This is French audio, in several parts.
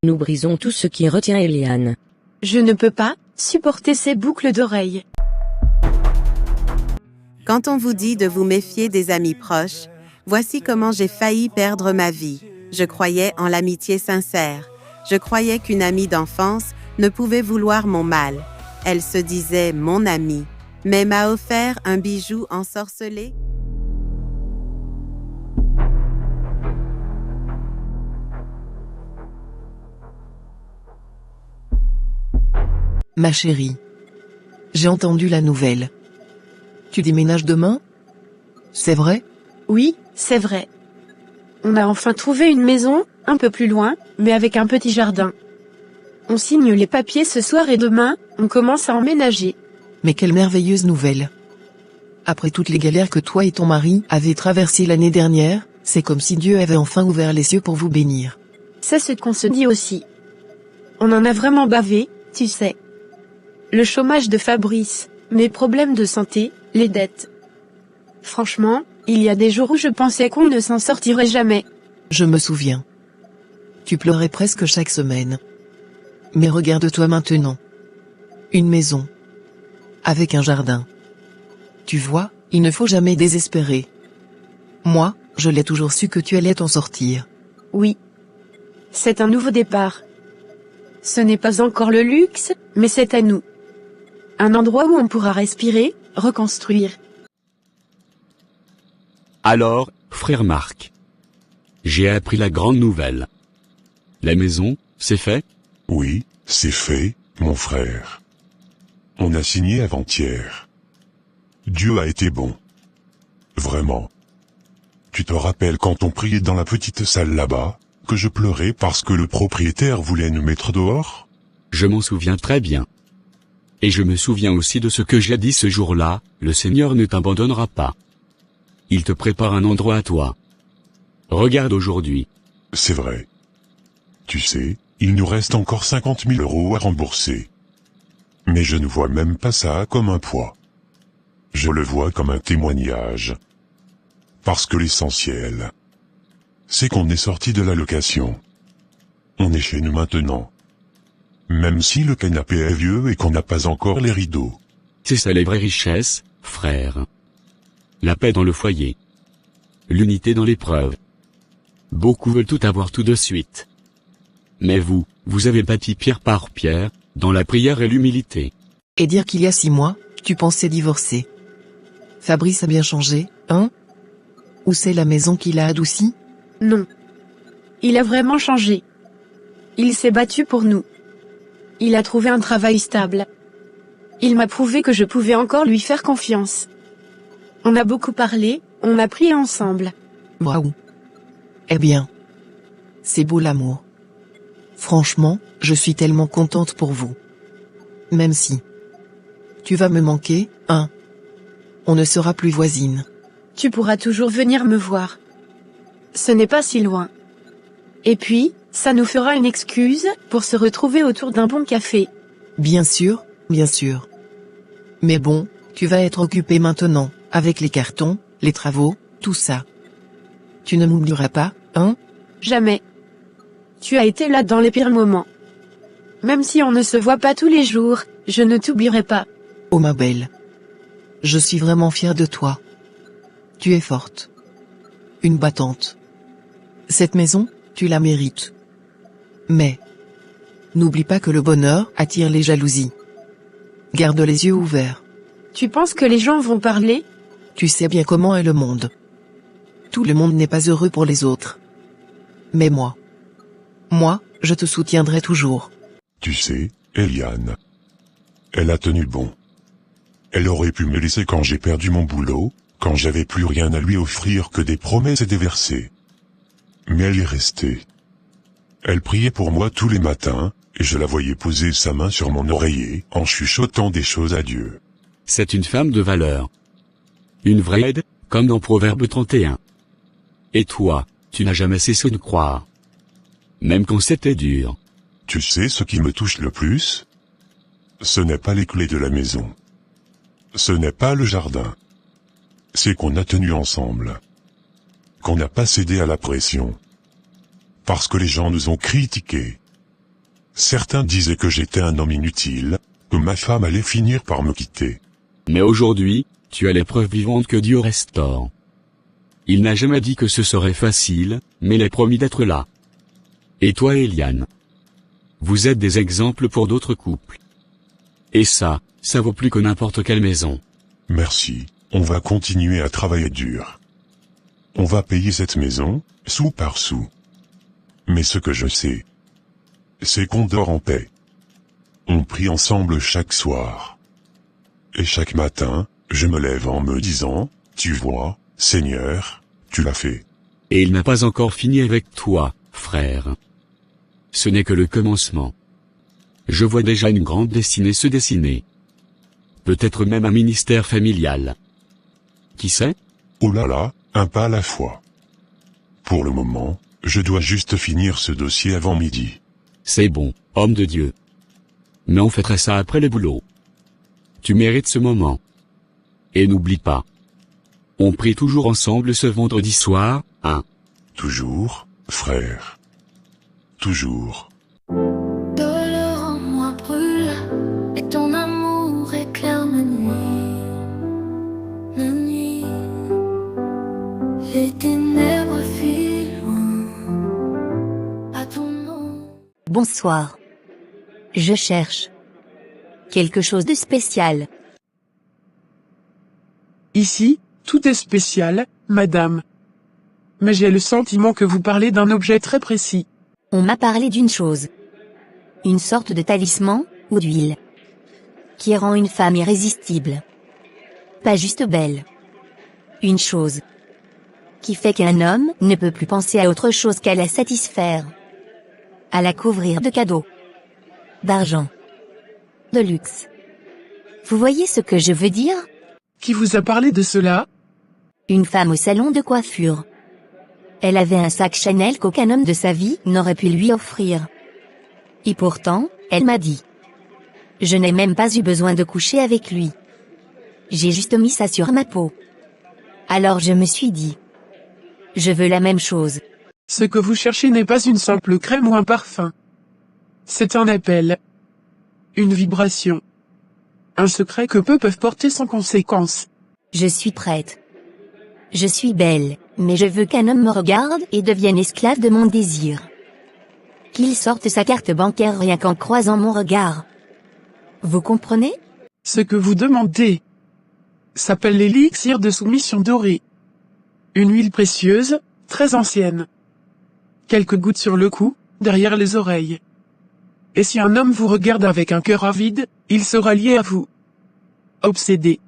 Nous brisons tout ce qui retient Eliane. Je ne peux pas supporter ces boucles d'oreilles. Quand on vous dit de vous méfier des amis proches, voici comment j'ai failli perdre ma vie. Je croyais en l'amitié sincère. Je croyais qu'une amie d'enfance ne pouvait vouloir mon mal. Elle se disait mon amie, mais m'a offert un bijou ensorcelé. Ma chérie, j'ai entendu la nouvelle. Tu déménages demain? C'est vrai? Oui, c'est vrai. On a enfin trouvé une maison, un peu plus loin, mais avec un petit jardin. On signe les papiers ce soir et demain, on commence à emménager. Mais quelle merveilleuse nouvelle! Après toutes les galères que toi et ton mari avez traversées l'année dernière, c'est comme si Dieu avait enfin ouvert les cieux pour vous bénir. C'est ce qu'on se dit aussi. On en a vraiment bavé, tu sais. Le chômage de Fabrice, mes problèmes de santé, les dettes. Franchement, il y a des jours où je pensais qu'on ne s'en sortirait jamais. Je me souviens. Tu pleurais presque chaque semaine. Mais regarde-toi maintenant. Une maison. Avec un jardin. Tu vois, il ne faut jamais désespérer. Moi, je l'ai toujours su que tu allais t'en sortir. Oui. C'est un nouveau départ. Ce n'est pas encore le luxe, mais c'est à nous. Un endroit où on pourra respirer, reconstruire. Alors, frère Marc. J'ai appris la grande nouvelle. La maison, c'est fait? Oui, c'est fait, mon frère. On a signé avant-hier. Dieu a été bon. Vraiment. Tu te rappelles quand on priait dans la petite salle là-bas, que je pleurais parce que le propriétaire voulait nous mettre dehors? Je m'en souviens très bien. Et je me souviens aussi de ce que j'ai dit ce jour-là, le Seigneur ne t'abandonnera pas. Il te prépare un endroit à toi. Regarde aujourd'hui. C'est vrai. Tu sais, il nous reste encore 50 000 € à rembourser. Mais je ne vois même pas ça comme un poids. Je le vois comme un témoignage. Parce que l'essentiel, c'est qu'on est sorti de la location. On est chez nous maintenant. Même si le canapé est vieux et qu'on n'a pas encore les rideaux. C'est ça les vraies richesses, frère. La paix dans le foyer. L'unité dans l'épreuve. Beaucoup veulent tout avoir tout de suite. Mais vous avez bâti pierre par pierre, dans la prière et l'humilité. Et dire qu'il y a 6 mois, tu pensais divorcer. Fabrice a bien changé, hein? Ou c'est la maison qui l'a adouci? Non. Il a vraiment changé. Il s'est battu pour nous. Il a trouvé un travail stable. Il m'a prouvé que je pouvais encore lui faire confiance. On a beaucoup parlé, on a prié ensemble. Waouh! Eh bien, c'est beau l'amour. Franchement, je suis tellement contente pour vous. Même si tu vas me manquer, hein? On ne sera plus voisines. Tu pourras toujours venir me voir. Ce n'est pas si loin. Et puis, ça nous fera une excuse pour se retrouver autour d'un bon café. Bien sûr, bien sûr. Mais bon, tu vas être occupé maintenant, avec les cartons, les travaux, tout ça. Tu ne m'oublieras pas, hein? Jamais. Tu as été là dans les pires moments. Même si on ne se voit pas tous les jours, je ne t'oublierai pas. Oh ma belle. Je suis vraiment fière de toi. Tu es forte. Une battante. Cette maison, tu la mérites. Mais n'oublie pas que le bonheur attire les jalousies. Garde les yeux ouverts. Tu penses que les gens vont parler? Tu sais bien comment est le monde. Tout le monde n'est pas heureux pour les autres. Mais moi, je te soutiendrai toujours. Tu sais, Eliane. Elle a tenu bon. Elle aurait pu me laisser quand j'ai perdu mon boulot, quand j'avais plus rien à lui offrir que des promesses et des versets. Mais elle est restée. Elle priait pour moi tous les matins, et je la voyais poser sa main sur mon oreiller en chuchotant des choses à Dieu. C'est une femme de valeur. Une vraie aide, comme dans Proverbe 31. Et toi, tu n'as jamais cessé de croire. Même quand c'était dur. Tu sais ce qui me touche le plus? Ce n'est pas les clés de la maison. Ce n'est pas le jardin. C'est qu'on a tenu ensemble. Qu'on n'a pas cédé à la pression. Parce que les gens nous ont critiqués. Certains disaient que j'étais un homme inutile, que ma femme allait finir par me quitter. Mais aujourd'hui, tu as les preuves vivantes que Dieu restaure. Il n'a jamais dit que ce serait facile, mais il a promis d'être là. Et toi Eliane, vous êtes des exemples pour d'autres couples. Et ça vaut plus que n'importe quelle maison. Merci, on va continuer à travailler dur. On va payer cette maison, sou par sou. Mais ce que je sais, c'est qu'on dort en paix. On prie ensemble chaque soir. Et chaque matin, je me lève en me disant, tu vois, Seigneur, tu l'as fait. Et il n'a pas encore fini avec toi, frère. Ce n'est que le commencement. Je vois déjà une grande destinée se dessiner. Peut-être même un ministère familial. Qui sait? Oh là là, un pas à la fois. Pour le moment, je dois juste finir ce dossier avant midi. C'est bon, homme de Dieu. Mais on fêterait ça après le boulot. Tu mérites ce moment. Et n'oublie pas. On prie toujours ensemble ce vendredi soir, hein? Toujours, frère. Toujours. Doleur en moi brûle, et ton amour éclaire ma nuit. La nuit, les ténèbres filent loin. À ton nom. Bonsoir. Je cherche quelque chose de spécial. Ici, tout est spécial, madame. Mais j'ai le sentiment que vous parlez d'un objet très précis. On m'a parlé d'une chose. Une sorte de talisman, ou d'huile. Qui rend une femme irrésistible. Pas juste belle. Une chose. Qui fait qu'un homme ne peut plus penser à autre chose qu'à la satisfaire. À la couvrir de cadeaux. D'argent. De luxe. Vous voyez ce que je veux dire? Qui vous a parlé de cela? Une femme au salon de coiffure. Elle avait un sac Chanel qu'aucun homme de sa vie n'aurait pu lui offrir. Et pourtant, elle m'a dit. Je n'ai même pas eu besoin de coucher avec lui. J'ai juste mis ça sur ma peau. Alors je me suis dit. Je veux la même chose. Ce que vous cherchez n'est pas une simple crème ou un parfum. C'est un appel. Une vibration. Un secret que peu peuvent porter sans conséquence. Je suis prête. Je suis belle, mais je veux qu'un homme me regarde et devienne esclave de mon désir. Qu'il sorte sa carte bancaire rien qu'en croisant mon regard. Vous comprenez? Ce que vous demandez s'appelle l'élixir de soumission doré. Une huile précieuse, très ancienne. Quelques gouttes sur le cou, derrière les oreilles. Et si un homme vous regarde avec un cœur avide, il sera lié à vous. Obsédé.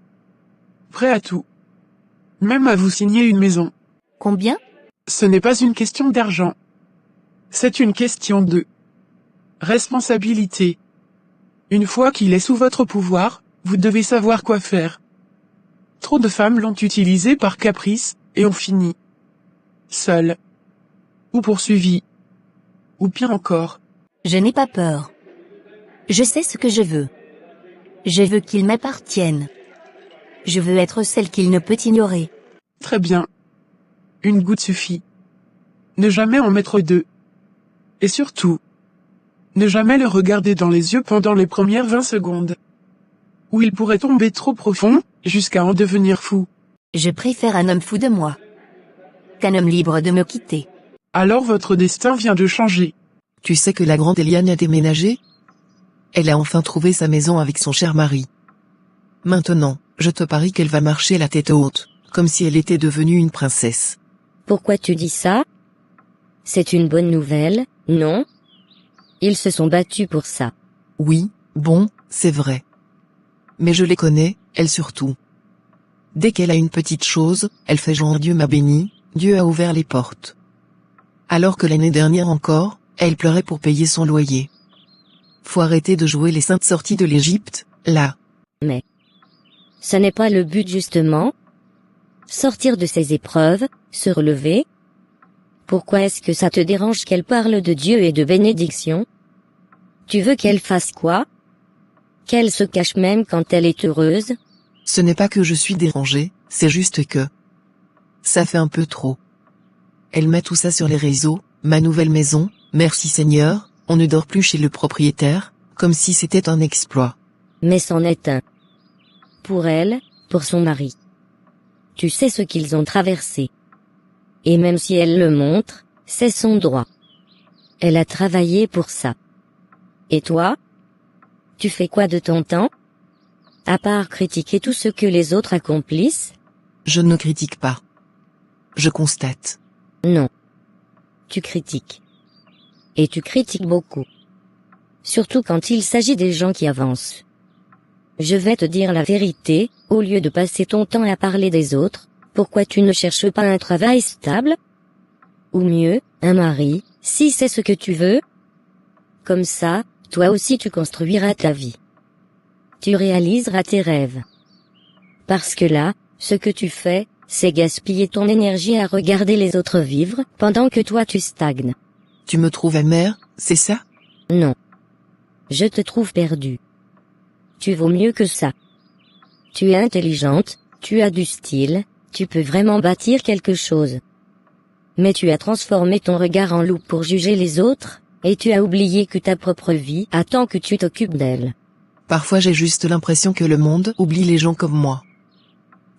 Prêt à tout. Même à vous signer une maison. Combien? Ce n'est pas une question d'argent. C'est une question de responsabilité. Une fois qu'il est sous votre pouvoir, vous devez savoir quoi faire. Trop de femmes l'ont utilisé par caprice, et ont fini seules. Ou poursuivies. Ou pire encore. Je n'ai pas peur. Je sais ce que je veux. Je veux qu'il m'appartienne. Je veux être celle qu'il ne peut ignorer. Très bien. Une goutte suffit. Ne jamais en mettre deux. Et surtout, ne jamais le regarder dans les yeux pendant les premières 20 secondes. Ou il pourrait tomber trop profond, jusqu'à en devenir fou. Je préfère un homme fou de moi qu'un homme libre de me quitter. Alors votre destin vient de changer. Tu sais que la grande Eliane a déménagé? Elle a enfin trouvé sa maison avec son cher mari. Maintenant, je te parie qu'elle va marcher la tête haute, comme si elle était devenue une princesse. Pourquoi tu dis ça? C'est une bonne nouvelle, non? Ils se sont battus pour ça. Oui, bon, c'est vrai. Mais je les connais, elle surtout. Dès qu'elle a une petite chose, elle fait genre Dieu m'a béni, Dieu a ouvert les portes. Alors que l'année dernière encore, elle pleurait pour payer son loyer. Faut arrêter de jouer les saintes sorties de l'Égypte, là. Mais ce n'est pas le but justement? Sortir de ces épreuves, se relever? Pourquoi est-ce que ça te dérange qu'elle parle de Dieu et de bénédiction? Tu veux qu'elle fasse quoi? Qu'elle se cache même quand elle est heureuse? Ce n'est pas que je suis dérangée, c'est juste que ça fait un peu trop. Elle met tout ça sur les réseaux, ma nouvelle maison, merci Seigneur, On ne dort plus chez le propriétaire, comme si c'était un exploit. Mais c'en est un. Pour elle, pour son mari. Tu sais ce qu'ils ont traversé. Et même si elle le montre, c'est son droit. Elle a travaillé pour ça. Et toi? Tu fais quoi de ton temps? À part critiquer tout ce que les autres accomplissent? Je ne critique pas. Je constate. Non. Tu critiques. Et tu critiques beaucoup. Surtout quand il s'agit des gens qui avancent. Je vais te dire la vérité, au lieu de passer ton temps à parler des autres, pourquoi tu ne cherches pas un travail stable? Ou mieux, un mari, si c'est ce que tu veux? Comme ça, toi aussi tu construiras ta vie. Tu réaliseras tes rêves. Parce que là, ce que tu fais, c'est gaspiller ton énergie à regarder les autres vivre, pendant que toi tu stagnes. Tu me trouves amère, c'est ça? Non. Je te trouve perdue. Tu vaux mieux que ça. Tu es intelligente, tu as du style, tu peux vraiment bâtir quelque chose. Mais tu as transformé ton regard en loupe pour juger les autres, et tu as oublié que ta propre vie attend que tu t'occupes d'elle. Parfois j'ai juste l'impression que le monde oublie les gens comme moi.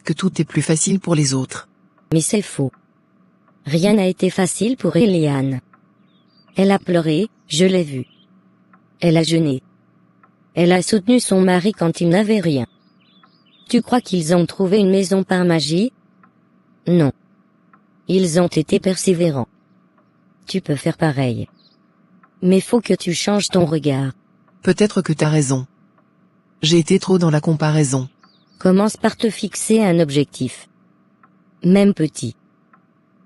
Que tout est plus facile pour les autres. Mais c'est faux. Rien n'a été facile pour Eliane. Elle a pleuré, je l'ai vu. Elle a jeûné. Elle a soutenu son mari quand il n'avait rien. Tu crois qu'ils ont trouvé une maison par magie? Non. Ils ont été persévérants. Tu peux faire pareil. Mais faut que tu changes ton regard. Peut-être que t'as raison. J'ai été trop dans la comparaison. Commence par te fixer un objectif. Même petit.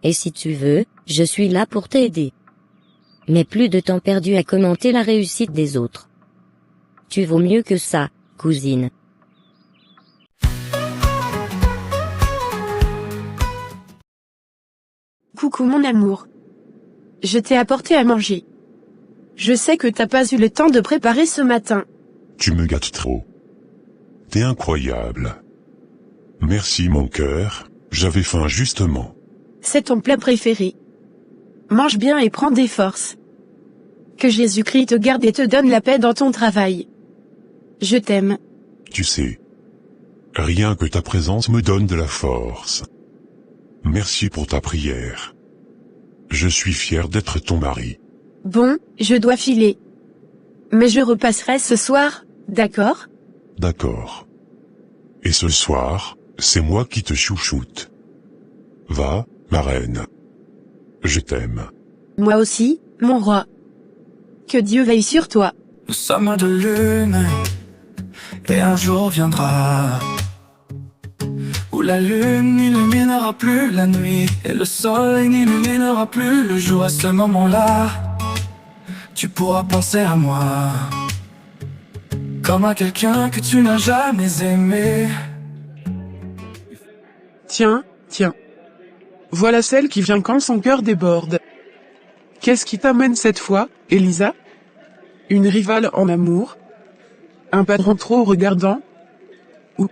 Et si tu veux, je suis là pour t'aider. Mais plus de temps perdu à commenter la réussite des autres. Tu vaux mieux que ça, cousine. Coucou mon amour. Je t'ai apporté à manger. Je sais que t'as pas eu le temps de préparer ce matin. Tu me gâtes trop. T'es incroyable. Merci mon cœur, j'avais faim justement. C'est ton plat préféré. Mange bien et prends des forces. Que Jésus-Christ te garde et te donne la paix dans ton travail. Je t'aime. Tu sais. Rien que ta présence me donne de la force. Merci pour ta prière. Je suis fier d'être ton mari. Bon, je dois filer. Mais je repasserai ce soir, d'accord? D'accord. Et ce soir, c'est moi qui te chouchoute. Va, ma reine. Je t'aime. Moi aussi, mon roi. Que Dieu veille sur toi. Nous sommes de lune, et un jour viendra où la lune n'illuminera plus la nuit, et le soleil n'illuminera plus le jour. À ce moment-là, tu pourras penser à moi comme à quelqu'un que tu n'as jamais aimé. Tiens. Voilà celle qui vient quand son cœur déborde. Qu'est-ce qui t'amène cette fois, Elisa? Une rivale en amour? Un patron trop regardant? Ou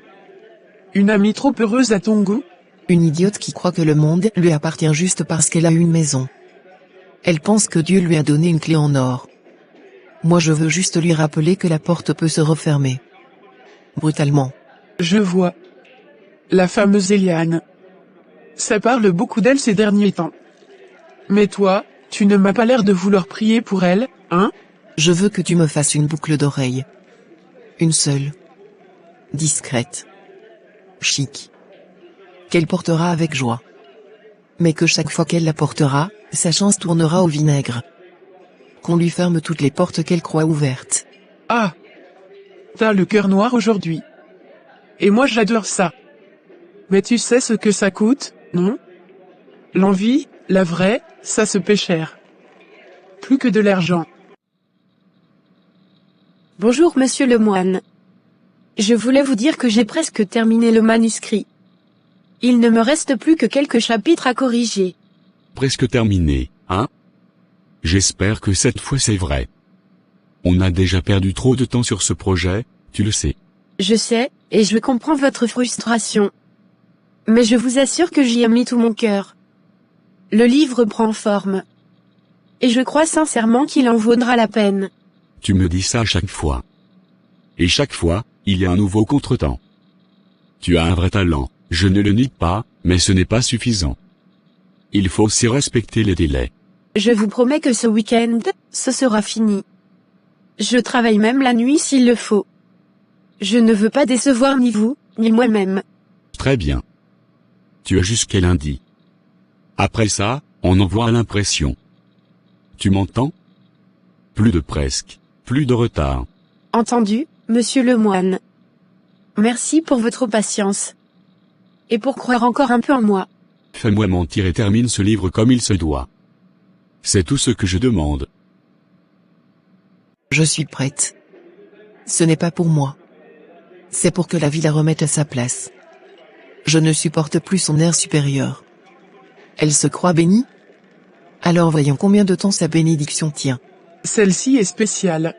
une amie trop heureuse à ton goût? Une idiote qui croit que le monde lui appartient juste parce qu'elle a une maison. Elle pense que Dieu lui a donné une clé en or. Moi je veux juste lui rappeler que la porte peut se refermer. Brutalement. Je vois. La fameuse Eliane. Ça parle beaucoup d'elle ces derniers temps. Mais toi, tu ne m'as pas l'air de vouloir prier pour elle, hein? Je veux que tu me fasses une boucle d'oreille. Une seule. Discrète. Chic. Qu'elle portera avec joie. Mais que chaque fois qu'elle la portera, sa chance tournera au vinaigre. Qu'on lui ferme toutes les portes qu'elle croit ouvertes. Ah! T'as le cœur noir aujourd'hui. Et moi j'adore ça. Mais tu sais ce que ça coûte, non? L'envie, la vraie, ça se paie cher. Plus que de l'argent. Bonjour monsieur le moine. Je voulais vous dire que j'ai presque terminé le manuscrit. Il ne me reste plus que quelques chapitres à corriger. Presque terminé, hein? J'espère que cette fois c'est vrai. On a déjà perdu trop de temps sur ce projet, tu le sais. Je sais, et je comprends votre frustration. Mais je vous assure que j'y ai mis tout mon cœur. Le livre prend forme. Et je crois sincèrement qu'il en vaudra la peine. Tu me dis ça à chaque fois. Et chaque fois, il y a un nouveau contretemps. Tu as un vrai talent, je ne le nie pas, mais ce n'est pas suffisant. Il faut aussi respecter les délais. Je vous promets que ce week-end, ce sera fini. Je travaille même la nuit s'il le faut. Je ne veux pas décevoir ni vous, ni moi-même. Très bien. Tu as jusqu'à lundi. Après ça, on envoie l'impression. Tu m'entends? Plus de presque, plus de retard. Entendu, monsieur le moine. Merci pour votre patience. Et pour croire encore un peu en moi. Fais-moi mentir et termine ce livre comme il se doit. C'est tout ce que je demande. Je suis prête. Ce n'est pas pour moi. C'est pour que la vie la remette à sa place. Je ne supporte plus son air supérieur. Elle se croit bénie? Alors voyons combien de temps sa bénédiction tient. Celle-ci est spéciale.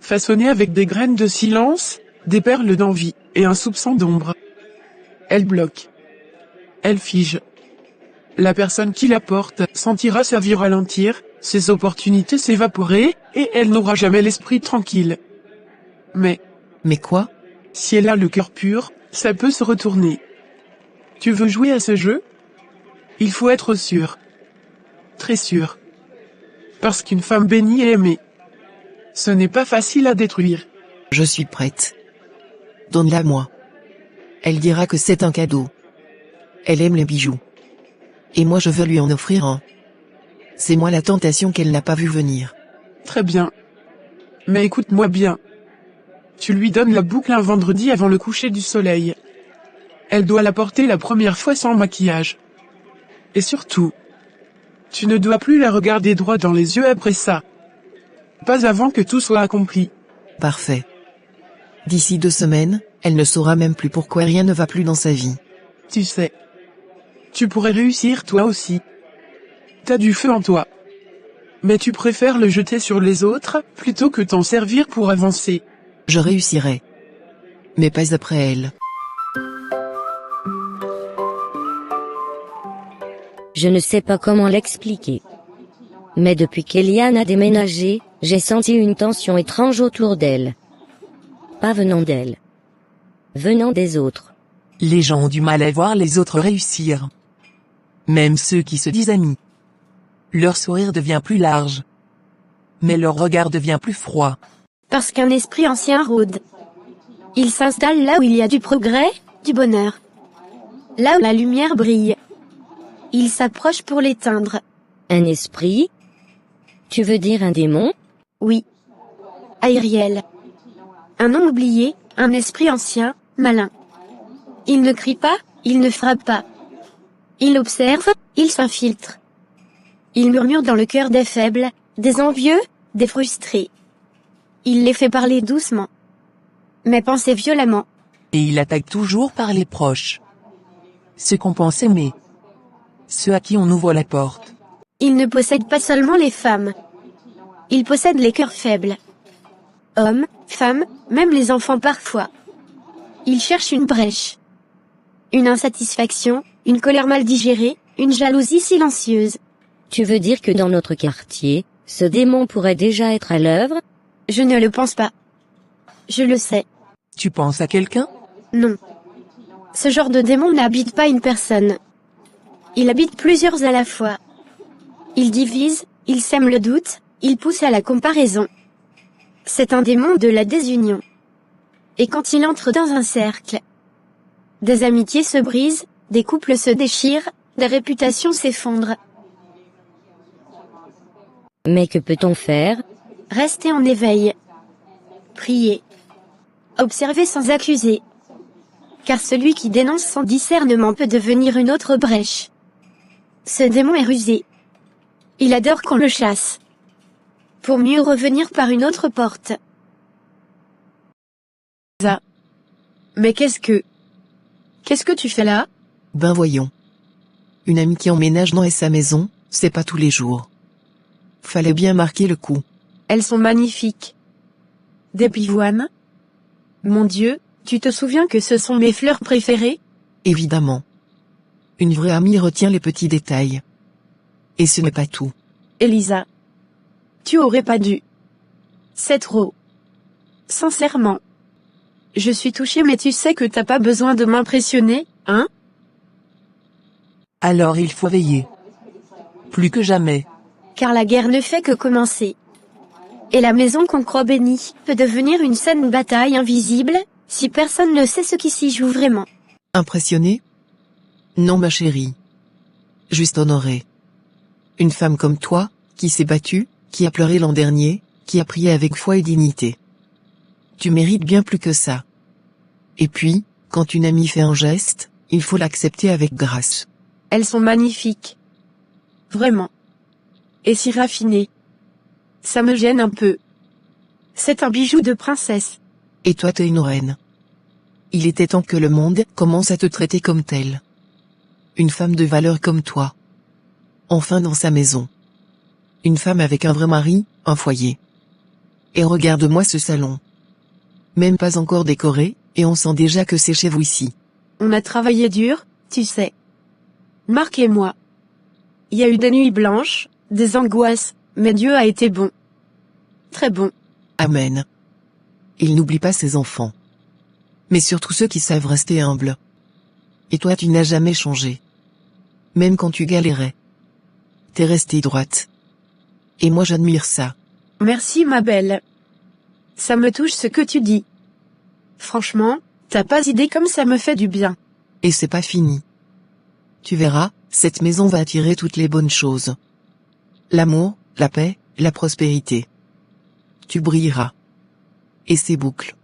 Façonnée avec des graines de silence, des perles d'envie, et un soupçon d'ombre. Elle bloque. Elle fige. La personne qui la porte sentira sa vie ralentir, ses opportunités s'évaporer, et elle n'aura jamais l'esprit tranquille. Mais quoi? Si elle a le cœur pur, ça peut se retourner. Tu veux jouer à ce jeu? Il faut être sûr. Très sûr. Parce qu'une femme bénie est aimée. Ce n'est pas facile à détruire. Je suis prête. Donne-la moi. Elle dira que c'est un cadeau. Elle aime les bijoux. Et moi je veux lui en offrir un. C'est moi la tentation qu'elle n'a pas vue venir. Très bien. Mais écoute-moi bien. Tu lui donnes la boucle un vendredi avant le coucher du soleil. Elle doit la porter la première fois sans maquillage. Et surtout, tu ne dois plus la regarder droit dans les yeux après ça. Pas avant que tout soit accompli. Parfait. D'ici 2 semaines, elle ne saura même plus pourquoi rien ne va plus dans sa vie. Tu sais. Tu pourrais réussir toi aussi. T'as du feu en toi. Mais tu préfères le jeter sur les autres, plutôt que t'en servir pour avancer. Je réussirai. Mais pas après elle. Je ne sais pas comment l'expliquer. Mais depuis qu'Eliane a déménagé, j'ai senti une tension étrange autour d'elle. Pas venant d'elle. Venant des autres. Les gens ont du mal à voir les autres réussir. Même ceux qui se disent amis. Leur sourire devient plus large. Mais leur regard devient plus froid. Parce qu'un esprit ancien rôde. Il s'installe là où il y a du progrès, du bonheur. Là où la lumière brille. Il s'approche pour l'éteindre. Un esprit? Tu veux dire un démon? Oui. Aériel. Un nom oublié, un esprit ancien, malin. Il ne crie pas, il ne frappe pas. Il observe, il s'infiltre. Il murmure dans le cœur des faibles, des envieux, des frustrés. Il les fait parler doucement. Mais penser violemment. Et il attaque toujours par les proches. Ceux qu'on pense aimer. Ceux à qui on ouvre la porte. Il ne possède pas seulement les femmes. Il possède les cœurs faibles. Hommes, femmes, même les enfants parfois. Il cherche une brèche. Une insatisfaction, une colère mal digérée, une jalousie silencieuse. Tu veux dire que dans notre quartier, ce démon pourrait déjà être à l'œuvre? Je ne le pense pas. Je le sais. Tu penses à quelqu'un? Non. Ce genre de démon n'habite pas une personne. Il habite plusieurs à la fois. Il divise, il sème le doute, il pousse à la comparaison. C'est un démon de la désunion. Et quand il entre dans un cercle, des amitiés se brisent, des couples se déchirent, des réputations s'effondrent. Mais que peut-on faire? Rester en éveil. Prier. Observer sans accuser. Car celui qui dénonce sans discernement peut devenir une autre brèche. Ce démon est rusé. Il adore qu'on le chasse. Pour mieux revenir par une autre porte. Ça. Mais qu'est-ce que tu fais là? Ben voyons. Une amie qui emménage dans sa maison, c'est pas tous les jours. Fallait bien marquer le coup. Elles sont magnifiques. Des pivoines? Mon Dieu, tu te souviens que ce sont mes fleurs préférées? Évidemment. Une vraie amie retient les petits détails. Et ce n'est pas tout. Elisa, Tu aurais pas dû. C'est trop. Sincèrement. Je suis touchée mais tu sais que t'as pas besoin de m'impressionner, hein? Alors il faut veiller. Plus que jamais. Car la guerre ne fait que commencer. Et la maison qu'on croit bénie peut devenir une saine bataille invisible, si personne ne sait ce qui s'y joue vraiment. Impressionné? Non ma chérie. Juste honorée. Une femme comme toi, qui s'est battue, qui a pleuré l'an dernier, qui a prié avec foi et dignité. Tu mérites bien plus que ça. Et puis, quand une amie fait un geste, il faut l'accepter avec grâce. Elles sont magnifiques. Vraiment. Et si raffinées. Ça me gêne un peu. C'est un bijou de princesse. Et toi t'es une reine. Il était temps que le monde commence à te traiter comme telle. Une femme de valeur comme toi. Enfin dans sa maison. Une femme avec un vrai mari, un foyer. Et regarde-moi ce salon. Même pas encore décoré, et on sent déjà que c'est chez vous ici. On a travaillé dur, tu sais. Marc et moi. Il y a eu des nuits blanches, des angoisses, mais Dieu a été bon. Très bon. Amen. Il n'oublie pas ses enfants. Mais surtout ceux qui savent rester humbles. Et toi tu n'as jamais changé. Même quand tu galérais. T'es restée droite. Et moi j'admire ça. Merci ma belle. Ça me touche ce que tu dis. Franchement, t'as pas idée comme ça me fait du bien. Et c'est pas fini. Tu verras, cette maison va attirer toutes les bonnes choses. L'amour, la paix, la prospérité. Tu brilleras. Et ces boucles.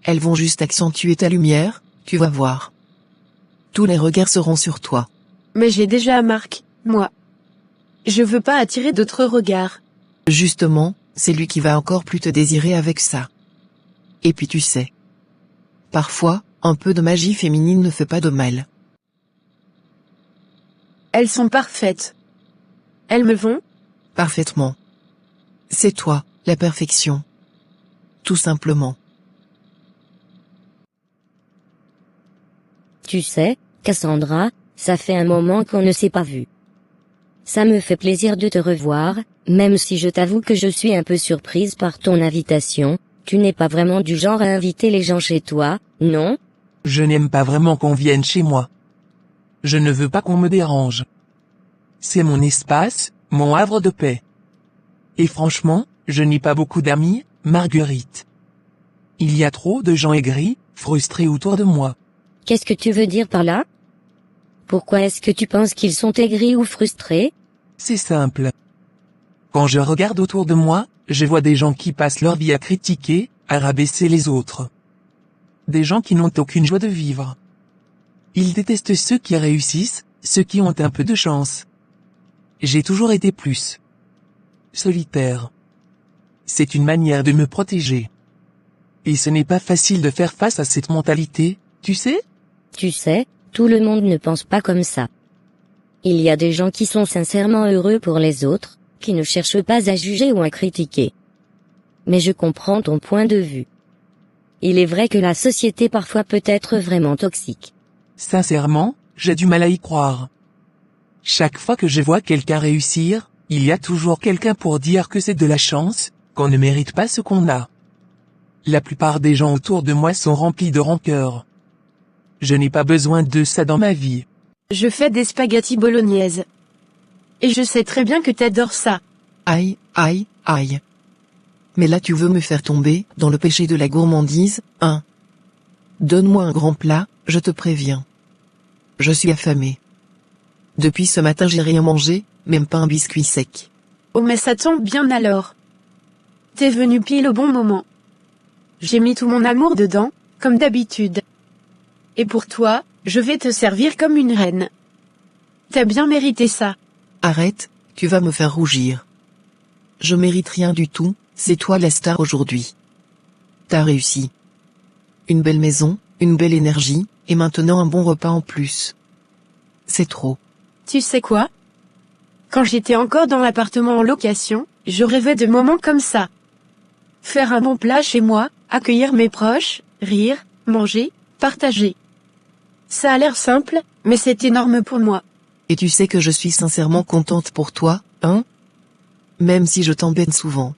Elles vont juste accentuer ta lumière, tu vas voir. Tous les regards seront sur toi. Mais j'ai déjà Marc, moi. Je veux pas attirer d'autres regards. Justement, c'est lui qui va encore plus te désirer avec ça. Et puis tu sais. Parfois, un peu de magie féminine ne fait pas de mal. Elles sont parfaites. Elles me vont? Parfaitement. C'est toi, la perfection. Tout simplement. Tu sais, Cassandra, ça fait un moment qu'on ne s'est pas vu. Ça me fait plaisir de te revoir, même si je t'avoue que je suis un peu surprise par ton invitation. Tu n'es pas vraiment du genre à inviter les gens chez toi, non? Je n'aime pas vraiment qu'on vienne chez moi. Je ne veux pas qu'on me dérange. C'est mon espace, mon havre de paix. Et franchement, je n'ai pas beaucoup d'amis, Marguerite. Il y a trop de gens aigris, frustrés autour de moi. Qu'est-ce que tu veux dire par là? Pourquoi est-ce que tu penses qu'ils sont aigris ou frustrés? C'est simple. Quand je regarde autour de moi, je vois des gens qui passent leur vie à critiquer, à rabaisser les autres. Des gens qui n'ont aucune joie de vivre. Ils détestent ceux qui réussissent, ceux qui ont un peu de chance. J'ai toujours été plus solitaire. C'est une manière de me protéger. Et ce n'est pas facile de faire face à cette mentalité, tu sais? Tu sais, tout le monde ne pense pas comme ça. Il y a des gens qui sont sincèrement heureux pour les autres, qui ne cherchent pas à juger ou à critiquer. Mais je comprends ton point de vue. Il est vrai que la société parfois peut être vraiment toxique. Sincèrement, j'ai du mal à y croire. Chaque fois que je vois quelqu'un réussir, il y a toujours quelqu'un pour dire que c'est de la chance, qu'on ne mérite pas ce qu'on a. La plupart des gens autour de moi sont remplis de rancœur. Je n'ai pas besoin de ça dans ma vie. Je fais des spaghettis bolognaises. Et je sais très bien que t'adores ça. Aïe, aïe, aïe. Mais là tu veux me faire tomber dans le péché de la gourmandise, hein? Donne-moi un grand plat, je te préviens. Je suis affamée. Depuis ce matin j'ai rien mangé, même pas un biscuit sec. Oh mais ça tombe bien alors. T'es venu pile au bon moment. J'ai mis tout mon amour dedans, comme d'habitude. Et pour toi, je vais te servir comme une reine. T'as bien mérité ça. Arrête, tu vas me faire rougir. Je mérite rien du tout, c'est toi la star aujourd'hui. T'as réussi. Une belle maison, une belle énergie, et maintenant un bon repas en plus. C'est trop. Tu sais quoi? Quand j'étais encore dans l'appartement en location, je rêvais de moments comme ça. Faire un bon plat chez moi, accueillir mes proches, rire, manger, partager. Ça a l'air simple, mais c'est énorme pour moi. Et tu sais que je suis sincèrement contente pour toi, hein? Même si je t'embête souvent.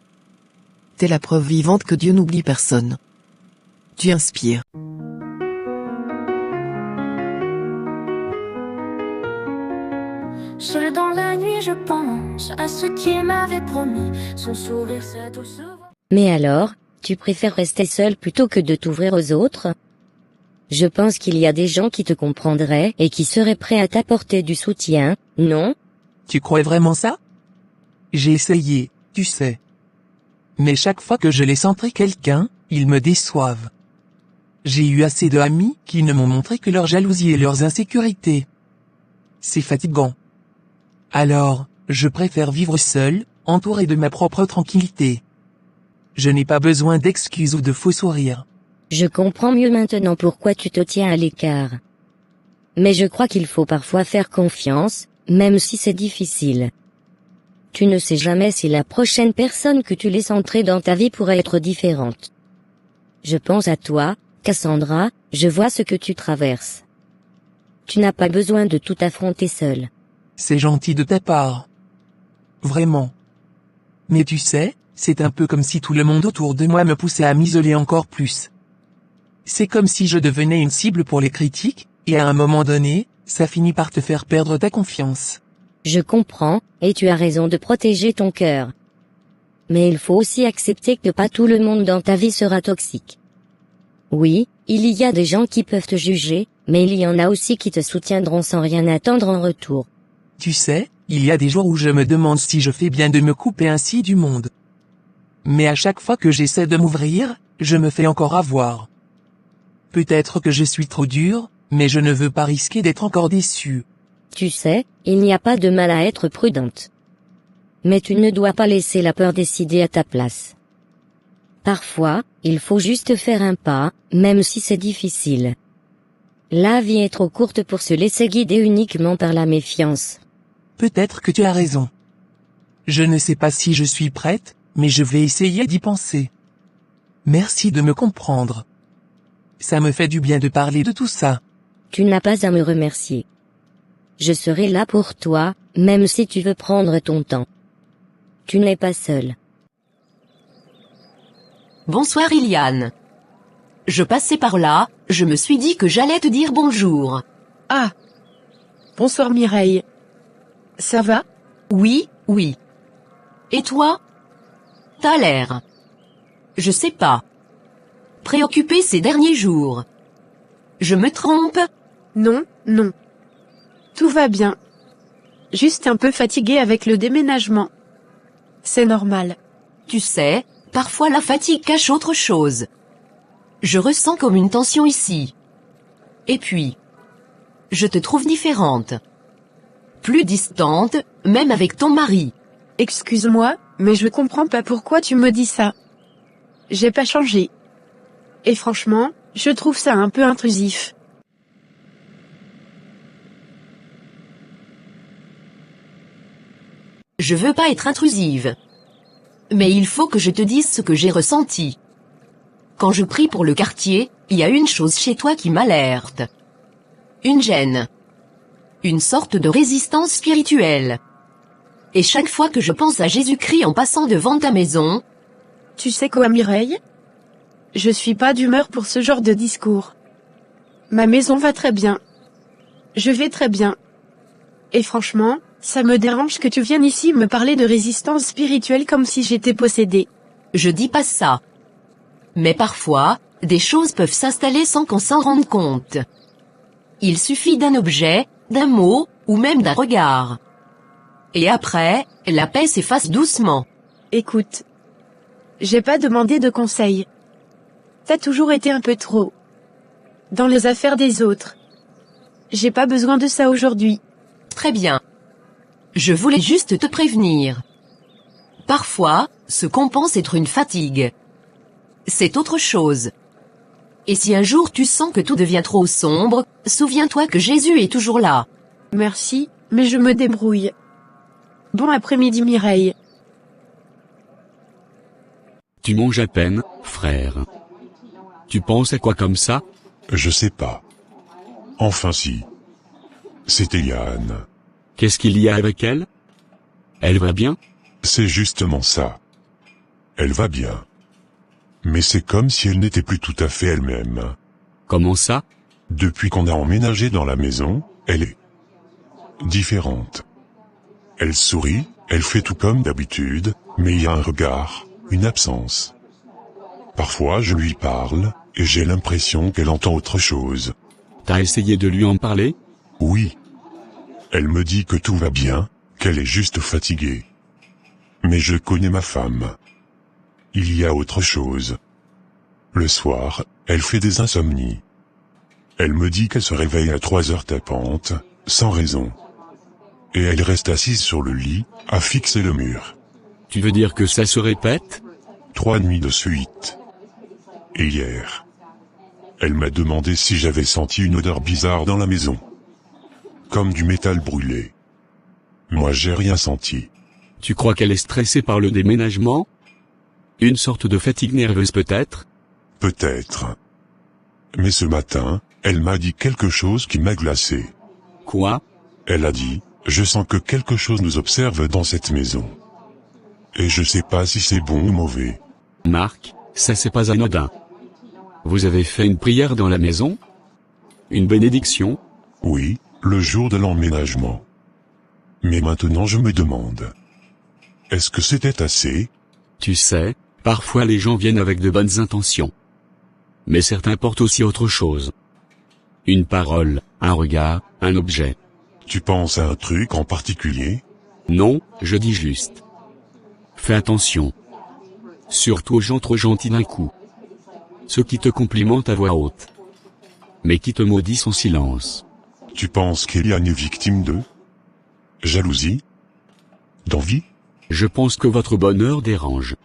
T'es la preuve vivante que Dieu n'oublie personne. Tu inspires. Seul dans la nuit, je pense à ce qu'il m'avait promis. Son sourire, c'est tout ce... Mais alors, tu préfères rester seul plutôt que de t'ouvrir aux autres? Je pense qu'il y a des gens qui te comprendraient et qui seraient prêts à t'apporter du soutien, non? Tu crois vraiment ça? J'ai essayé, tu sais. Mais chaque fois que je laisse entrer quelqu'un, ils me déçoivent. J'ai eu assez d'amis qui ne m'ont montré que leur jalousie et leurs insécurités. C'est fatigant. Alors, je préfère vivre seul, entouré de ma propre tranquillité. Je n'ai pas besoin d'excuses ou de faux sourires. Je comprends mieux maintenant pourquoi tu te tiens à l'écart. Mais je crois qu'il faut parfois faire confiance, même si c'est difficile. Tu ne sais jamais si la prochaine personne que tu laisses entrer dans ta vie pourrait être différente. Je pense à toi, Cassandra, je vois ce que tu traverses. Tu n'as pas besoin de tout affronter seul. C'est gentil de ta part. Vraiment. Mais tu sais, c'est un peu comme si tout le monde autour de moi me poussait à m'isoler encore plus. C'est comme si je devenais une cible pour les critiques, et à un moment donné, ça finit par te faire perdre ta confiance. Je comprends, et tu as raison de protéger ton cœur. Mais il faut aussi accepter que pas tout le monde dans ta vie sera toxique. Oui, il y a des gens qui peuvent te juger, mais il y en a aussi qui te soutiendront sans rien attendre en retour. Tu sais, il y a des jours où je me demande si je fais bien de me couper ainsi du monde. Mais à chaque fois que j'essaie de m'ouvrir, je me fais encore avoir. Peut-être que je suis trop dur, mais je ne veux pas risquer d'être encore déçu. Tu sais, il n'y a pas de mal à être prudente. Mais tu ne dois pas laisser la peur décider à ta place. Parfois, il faut juste faire un pas, même si c'est difficile. La vie est trop courte pour se laisser guider uniquement par la méfiance. Peut-être que tu as raison. Je ne sais pas si je suis prête, mais je vais essayer d'y penser. Merci de me comprendre. Ça me fait du bien de parler de tout ça. Tu n'as pas à me remercier. Je serai là pour toi, même si tu veux prendre ton temps. Tu n'es pas seul. Bonsoir Iliane. Je passais par là, je me suis dit que j'allais te dire bonjour. Ah. Bonsoir Mireille. Ça va? Oui, oui. Et toi? T'as l'air. Je sais pas. Préoccupé ces derniers jours. Je me trompe? Non, non. Tout va bien. Juste un peu fatigué avec le déménagement. C'est normal. Tu sais, parfois la fatigue cache autre chose. Je ressens comme une tension ici. Et puis, je te trouve différente. Plus distante, même avec ton mari. Excuse-moi, mais je comprends pas pourquoi tu me dis ça. J'ai pas changé. Et franchement, je trouve ça un peu intrusif. Je veux pas être intrusive. Mais il faut que je te dise ce que j'ai ressenti. Quand je prie pour le quartier, il y a une chose chez toi qui m'alerte. Une gêne. Une sorte de résistance spirituelle. Et chaque fois que je pense à Jésus-Christ en passant devant ta maison... Tu sais quoi Mireille? Je suis pas d'humeur pour ce genre de discours. Ma maison va très bien. Je vais très bien. Et franchement, ça me dérange que tu viennes ici me parler de résistance spirituelle comme si j'étais possédée. Je dis pas ça. Mais parfois, des choses peuvent s'installer sans qu'on s'en rende compte. Il suffit d'un objet, d'un mot, ou même d'un regard. Et après, la paix s'efface doucement. Écoute. J'ai pas demandé de conseils. T'as toujours été un peu trop dans les affaires des autres. J'ai pas besoin de ça aujourd'hui. Très bien. Je voulais juste te prévenir. Parfois, ce qu'on pense être une fatigue, c'est autre chose. Et si un jour tu sens que tout devient trop sombre, souviens-toi que Jésus est toujours là. Merci, mais je me débrouille. Bon après-midi Mireille. Tu manges à peine, frère. Tu penses à quoi comme ça? Je sais pas. Enfin si. C'est Eliane. Qu'est-ce qu'il y a avec elle? Elle va bien? C'est justement ça. Elle va bien. Mais c'est comme si elle n'était plus tout à fait elle-même. Comment ça? Depuis qu'on a emménagé dans la maison, elle est différente. Elle sourit, elle fait tout comme d'habitude, mais il y a un regard, une absence. Parfois je lui parle, et j'ai l'impression qu'elle entend autre chose. T'as essayé de lui en parler? Oui. Elle me dit que tout va bien, qu'elle est juste fatiguée. Mais je connais ma femme. Il y a autre chose. Le soir, elle fait des insomnies. Elle me dit qu'elle se réveille à 3 heures tapantes, sans raison. Et elle reste assise sur le lit, à fixer le mur. Tu veux dire que ça se répète? 3 nuits de suite. Et hier, elle m'a demandé si j'avais senti une odeur bizarre dans la maison. Comme du métal brûlé. Moi j'ai rien senti. Tu crois qu'elle est stressée par le déménagement? Une sorte de fatigue nerveuse peut-être? Peut-être. Mais ce matin, elle m'a dit quelque chose qui m'a glacé. Quoi? Elle a dit, je sens que quelque chose nous observe dans cette maison. Et je sais pas si c'est bon ou mauvais. Marc, ça c'est pas anodin. Vous avez fait une prière dans la maison? Une bénédiction? Oui, le jour de l'emménagement. Mais maintenant je me demande. Est-ce que c'était assez? Tu sais, parfois les gens viennent avec de bonnes intentions. Mais certains portent aussi autre chose. Une parole, un regard, un objet. Tu penses à un truc en particulier? Non, je dis juste. Fais attention. Surtout aux gens trop gentils d'un coup. Ceux qui te complimentent à voix haute. Mais qui te maudissent en silence. Tu penses qu'il y a une victime de jalousie? D'envie? Je pense que votre bonheur dérange.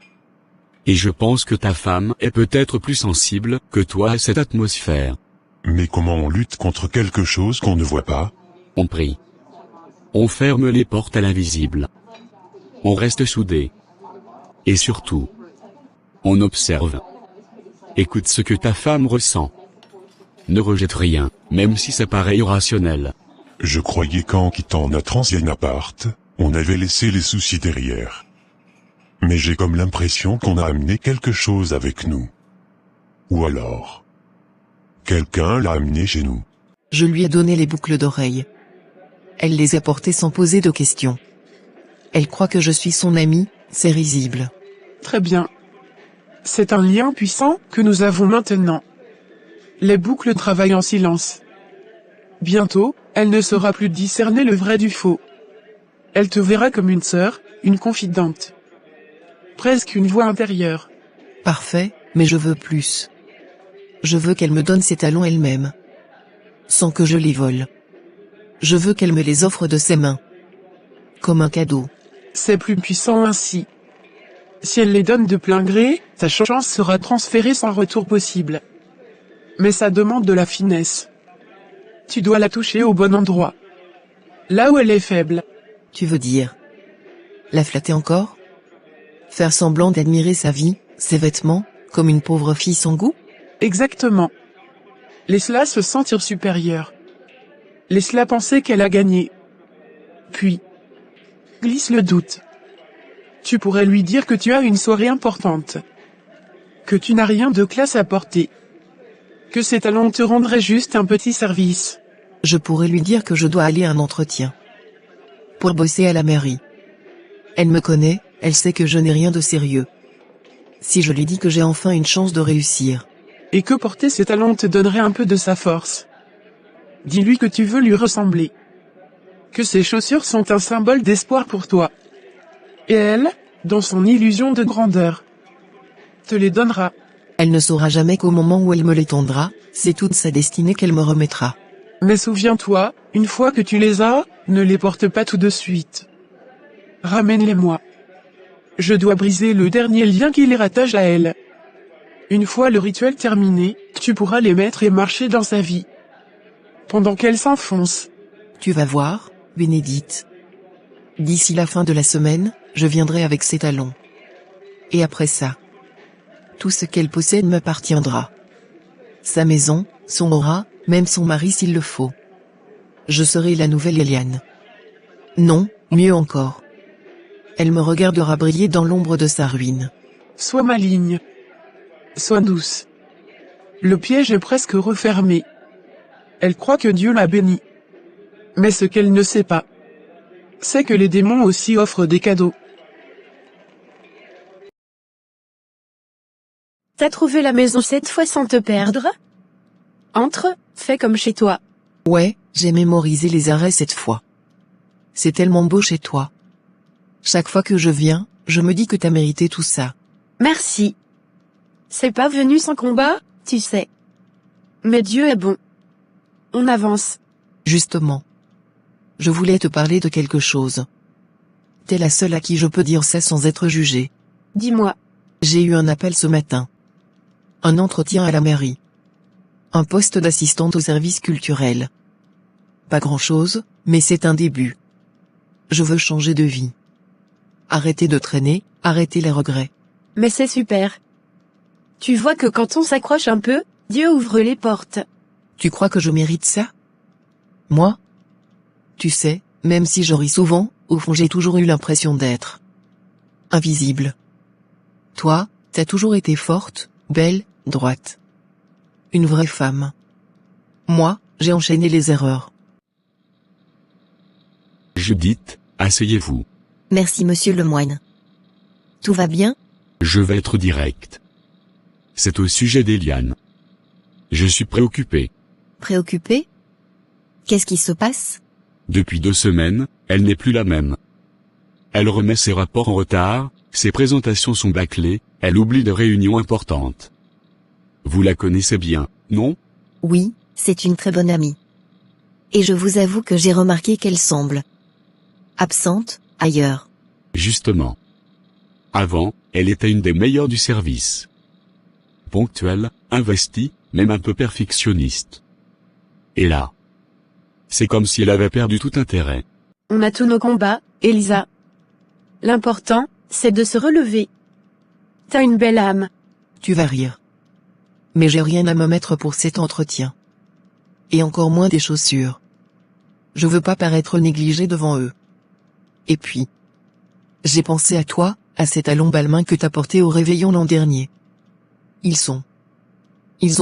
Et je pense que ta femme est peut-être plus sensible que toi à cette atmosphère. Mais comment on lutte contre quelque chose qu'on ne voit pas? On prie. On ferme les portes à l'invisible. On reste soudés. Et surtout, on observe. Écoute ce que ta femme ressent. Ne rejette rien, même si ça paraît irrationnel. Je croyais qu'en quittant notre ancien appart, on avait laissé les soucis derrière. Mais j'ai comme l'impression qu'on a amené quelque chose avec nous. Ou alors, quelqu'un l'a amené chez nous. Je lui ai donné les boucles d'oreilles. Elle les a portées sans poser de questions. Elle croit que je suis son amie, c'est risible. Très bien. C'est un lien puissant que nous avons maintenant. Les boucles travaillent en silence. Bientôt, elle ne saura plus discerner le vrai du faux. Elle te verra comme une sœur, une confidente. Presque une voix intérieure. Parfait, mais je veux plus. Je veux qu'elle me donne ses talons elle-même. Sans que je les vole. Je veux qu'elle me les offre de ses mains. Comme un cadeau. C'est plus puissant ainsi. Si elle les donne de plein gré, ta chance sera transférée sans retour possible. Mais ça demande de la finesse. Tu dois la toucher au bon endroit. Là où elle est faible. Tu veux dire la flatter encore? Faire semblant d'admirer sa vie, ses vêtements, comme une pauvre fille sans goût? Exactement. Laisse-la se sentir supérieure. Laisse-la penser qu'elle a gagné. Puis, glisse le doute. Tu pourrais lui dire que tu as une soirée importante. Que tu n'as rien de classe à porter. Que ses talons te rendraient juste un petit service. Je pourrais lui dire que je dois aller à un entretien. Pour bosser à la mairie. Elle me connaît, elle sait que je n'ai rien de sérieux. Si je lui dis que j'ai enfin une chance de réussir. Et que porter ses talons te donnerait un peu de sa force. Dis-lui que tu veux lui ressembler. Que ses chaussures sont un symbole d'espoir pour toi. Et elle, dans son illusion de grandeur, te les donnera. Elle ne saura jamais qu'au moment où elle me les tendra, c'est toute sa destinée qu'elle me remettra. Mais souviens-toi, une fois que tu les as, ne les porte pas tout de suite. Ramène-les-moi. Je dois briser le dernier lien qui les rattache à elle. Une fois le rituel terminé, tu pourras les mettre et marcher dans sa vie. Pendant qu'elle s'enfonce. Tu vas voir, Bénédicte. D'ici la fin de la semaine, je viendrai avec ses talons. Et après ça, tout ce qu'elle possède m'appartiendra. Sa maison, son aura, même son mari s'il le faut. Je serai la nouvelle Eliane. Non, mieux encore. Elle me regardera briller dans l'ombre de sa ruine. Sois maligne. Sois douce. Le piège est presque refermé. Elle croit que Dieu l'a bénie. Mais ce qu'elle ne sait pas, c'est que les démons aussi offrent des cadeaux. T'as trouvé la maison cette fois sans te perdre? Entre, fais comme chez toi. Ouais, j'ai mémorisé les arrêts cette fois. C'est tellement beau chez toi. Chaque fois que je viens, je me dis que t'as mérité tout ça. Merci. C'est pas venu sans combat, tu sais. Mais Dieu est bon. On avance. Justement. Je voulais te parler de quelque chose. T'es la seule à qui je peux dire ça sans être jugée. Dis-moi. J'ai eu un appel ce matin. Un entretien à la mairie. Un poste d'assistante au service culturel. Pas grand-chose, mais c'est un début. Je veux changer de vie. Arrêter de traîner, arrêter les regrets. Mais c'est super. Tu vois que quand on s'accroche un peu, Dieu ouvre les portes. Tu crois que je mérite ça? Moi? Tu sais, même si je ris souvent, au fond j'ai toujours eu l'impression d'être invisible. Toi, t'as toujours été forte, belle, droite. Une vraie femme. Moi, j'ai enchaîné les erreurs. Judith, asseyez-vous. Merci monsieur le moine. Tout va bien? Je vais être direct. C'est au sujet d'Eliane. Je suis préoccupé. Préoccupé? Qu'est-ce qui se passe? Depuis 2 semaines, elle n'est plus la même. Elle remet ses rapports en retard, ses présentations sont bâclées, elle oublie de réunions importantes. Vous la connaissez bien, non? Oui, c'est une très bonne amie. Et je vous avoue que j'ai remarqué qu'elle semble absente, ailleurs. Justement. Avant, elle était une des meilleures du service. Ponctuelle, investie, même un peu perfectionniste. Et là, c'est comme si elle avait perdu tout intérêt. On a tous nos combats, Elisa. L'important, c'est de se relever. T'as une belle âme. Tu vas rire. Mais j'ai rien à me mettre pour cet entretien. Et encore moins des chaussures. Je veux pas paraître négligée devant eux. Et puis, j'ai pensé à toi, à ces talons balmains que t'as portés au réveillon l'an dernier. Ils ont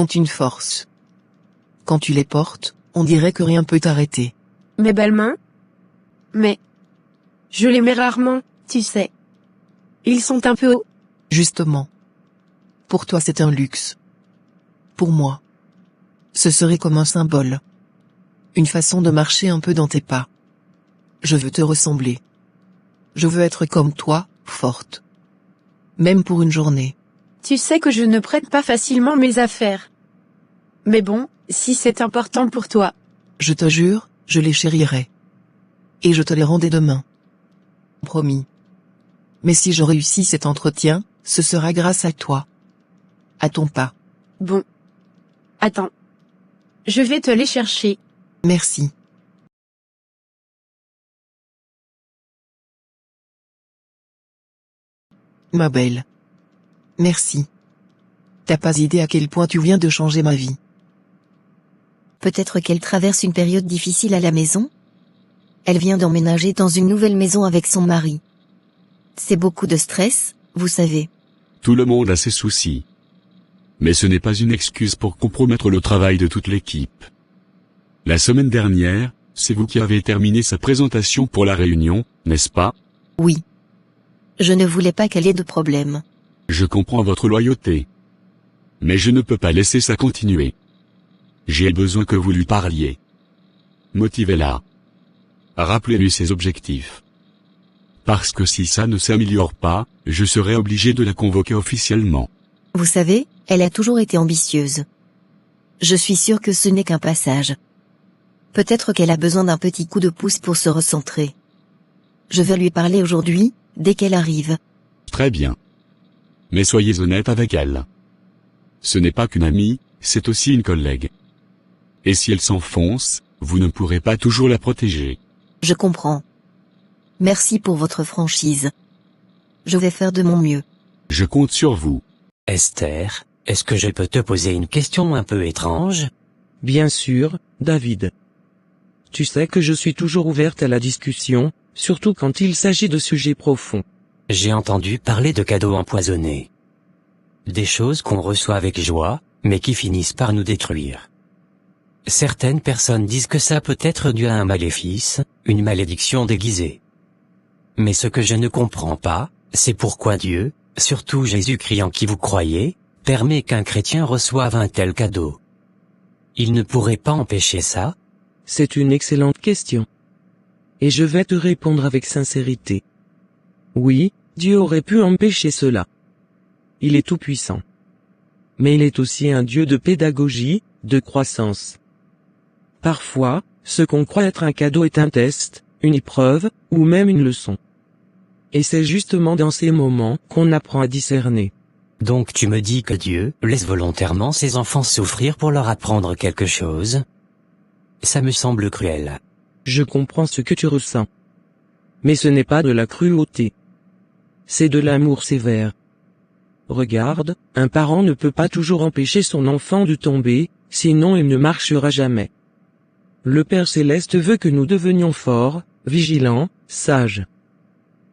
une force. Quand tu les portes, on dirait que rien peut t'arrêter. Mes belles mains? Mais, je les mets rarement, tu sais. Ils sont un peu hauts. Justement. Pour toi c'est un luxe. Pour moi, ce serait comme un symbole. Une façon de marcher un peu dans tes pas. Je veux te ressembler. Je veux être comme toi, forte. Même pour une journée. Tu sais que je ne prête pas facilement mes affaires. Mais bon, si c'est important pour toi. Je te jure, je les chérirai. Et je te les rendrai demain. Promis. Mais si je réussis cet entretien, ce sera grâce à toi. À ton pas. Bon. Attends. Je vais te les chercher. Merci. Ma belle. Merci. T'as pas idée à quel point tu viens de changer ma vie. Peut-être qu'elle traverse une période difficile à la maison? Elle vient d'emménager dans une nouvelle maison avec son mari. C'est beaucoup de stress, vous savez. Tout le monde a ses soucis. Mais ce n'est pas une excuse pour compromettre le travail de toute l'équipe. La semaine dernière, c'est vous qui avez terminé sa présentation pour la réunion, n'est-ce pas? Oui. Je ne voulais pas qu'elle ait de problème. Je comprends votre loyauté. Mais je ne peux pas laisser ça continuer. J'ai besoin que vous lui parliez. Motivez-la. Rappelez-lui ses objectifs. Parce que si ça ne s'améliore pas, je serai obligé de la convoquer officiellement. Vous savez, elle a toujours été ambitieuse. Je suis sûre que ce n'est qu'un passage. Peut-être qu'elle a besoin d'un petit coup de pouce pour se recentrer. Je vais lui parler aujourd'hui, dès qu'elle arrive. Très bien. Mais soyez honnête avec elle. Ce n'est pas qu'une amie, c'est aussi une collègue. Et si elle s'enfonce, vous ne pourrez pas toujours la protéger. Je comprends. Merci pour votre franchise. Je vais faire de mon mieux. Je compte sur vous. Esther, est-ce que je peux te poser une question un peu étrange? Bien sûr, David. Tu sais que je suis toujours ouverte à la discussion, surtout quand il s'agit de sujets profonds. J'ai entendu parler de cadeaux empoisonnés. Des choses qu'on reçoit avec joie, mais qui finissent par nous détruire. Certaines personnes disent que ça peut être dû à un maléfice, une malédiction déguisée. Mais ce que je ne comprends pas, c'est pourquoi Dieu, surtout Jésus-Christ en qui vous croyez, permet qu'un chrétien reçoive un tel cadeau. Il ne pourrait pas empêcher ça? C'est une excellente question. Et je vais te répondre avec sincérité. Oui, Dieu aurait pu empêcher cela. Il est tout-puissant. Mais il est aussi un Dieu de pédagogie, de croissance. Parfois, ce qu'on croit être un cadeau est un test, une épreuve, ou même une leçon. Et c'est justement dans ces moments qu'on apprend à discerner. Donc tu me dis que Dieu laisse volontairement ses enfants souffrir pour leur apprendre quelque chose? Ça me semble cruel. Je comprends ce que tu ressens. Mais ce n'est pas de la cruauté. C'est de l'amour sévère. Regarde, un parent ne peut pas toujours empêcher son enfant de tomber, sinon il ne marchera jamais. Le Père Céleste veut que nous devenions forts, vigilants, sages.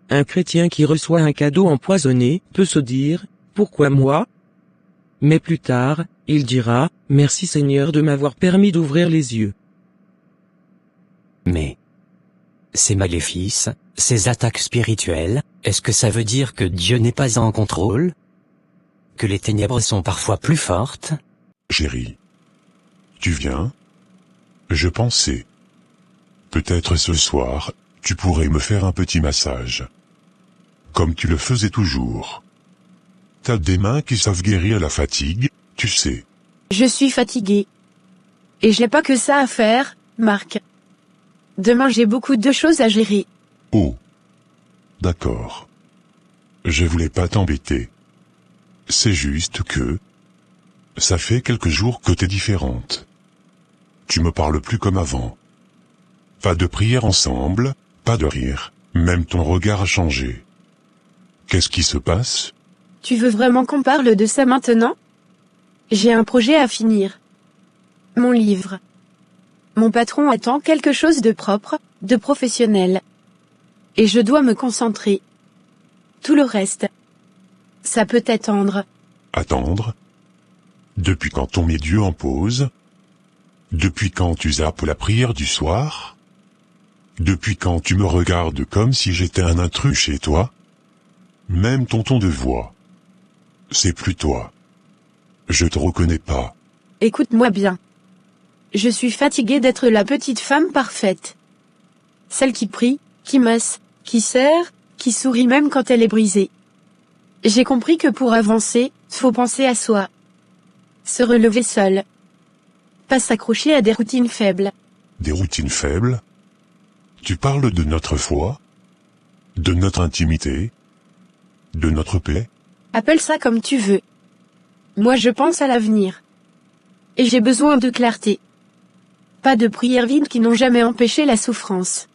Un chrétien qui reçoit un cadeau empoisonné peut se dire, « Pourquoi moi ?» Mais plus tard, il dira, « Merci Seigneur de m'avoir permis d'ouvrir les yeux. » Mais ces maléfices, ces attaques spirituelles, est-ce que ça veut dire que Dieu n'est pas en contrôle? Que les ténèbres sont parfois plus fortes? Chérie. Tu viens? Je pensais. Peut-être ce soir, tu pourrais me faire un petit massage. Comme tu le faisais toujours. T'as des mains qui savent guérir la fatigue, tu sais. Je suis fatiguée. Et je n'ai pas que ça à faire, Marc. Demain j'ai beaucoup de choses à gérer. Oh. D'accord. Je voulais pas t'embêter. C'est juste que... ça fait quelques jours que t'es différente. Tu me parles plus comme avant. Pas de prière ensemble, pas de rire, même ton regard a changé. Qu'est-ce qui se passe? Tu veux vraiment qu'on parle de ça maintenant? J'ai un projet à finir. Mon livre. Mon patron attend quelque chose de propre, de professionnel. Et je dois me concentrer. Tout le reste, ça peut attendre. Attendre? Depuis quand on met Dieu en pause? Depuis quand tu zappes la prière du soir? Depuis quand tu me regardes comme si j'étais un intrus chez toi? Même ton ton de voix. C'est plus toi. Je te reconnais pas. Écoute-moi bien. Je suis fatiguée d'être la petite femme parfaite. Celle qui prie, qui masse, qui sert, qui sourit même quand elle est brisée. J'ai compris que pour avancer, faut penser à soi. Se relever seul. Pas s'accrocher à des routines faibles. Des routines faibles? Tu parles de notre foi? De notre intimité? De notre paix? Appelle ça comme tu veux. Moi je pense à l'avenir. Et j'ai besoin de clarté. Pas de prières vides qui n'ont jamais empêché la souffrance.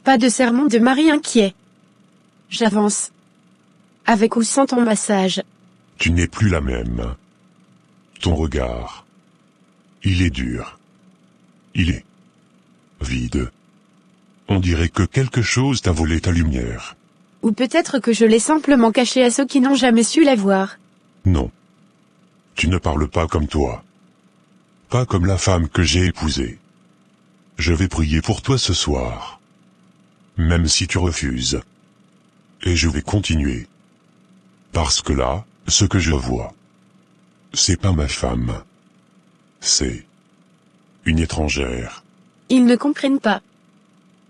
Pas de sermon de mari inquiet. J'avance. Avec ou sans ton massage. Tu n'es plus la même. Ton regard. Il est dur. Il est vide. On dirait que quelque chose t'a volé ta lumière. Ou peut-être que je l'ai simplement cachée à ceux qui n'ont jamais su la voir. Non. Tu ne parles pas comme toi. Pas comme la femme que j'ai épousée. Je vais prier pour toi ce soir. Même si tu refuses. Et je vais continuer. Parce que là, ce que je vois, c'est pas ma femme. C'est une étrangère. Ils ne comprennent pas.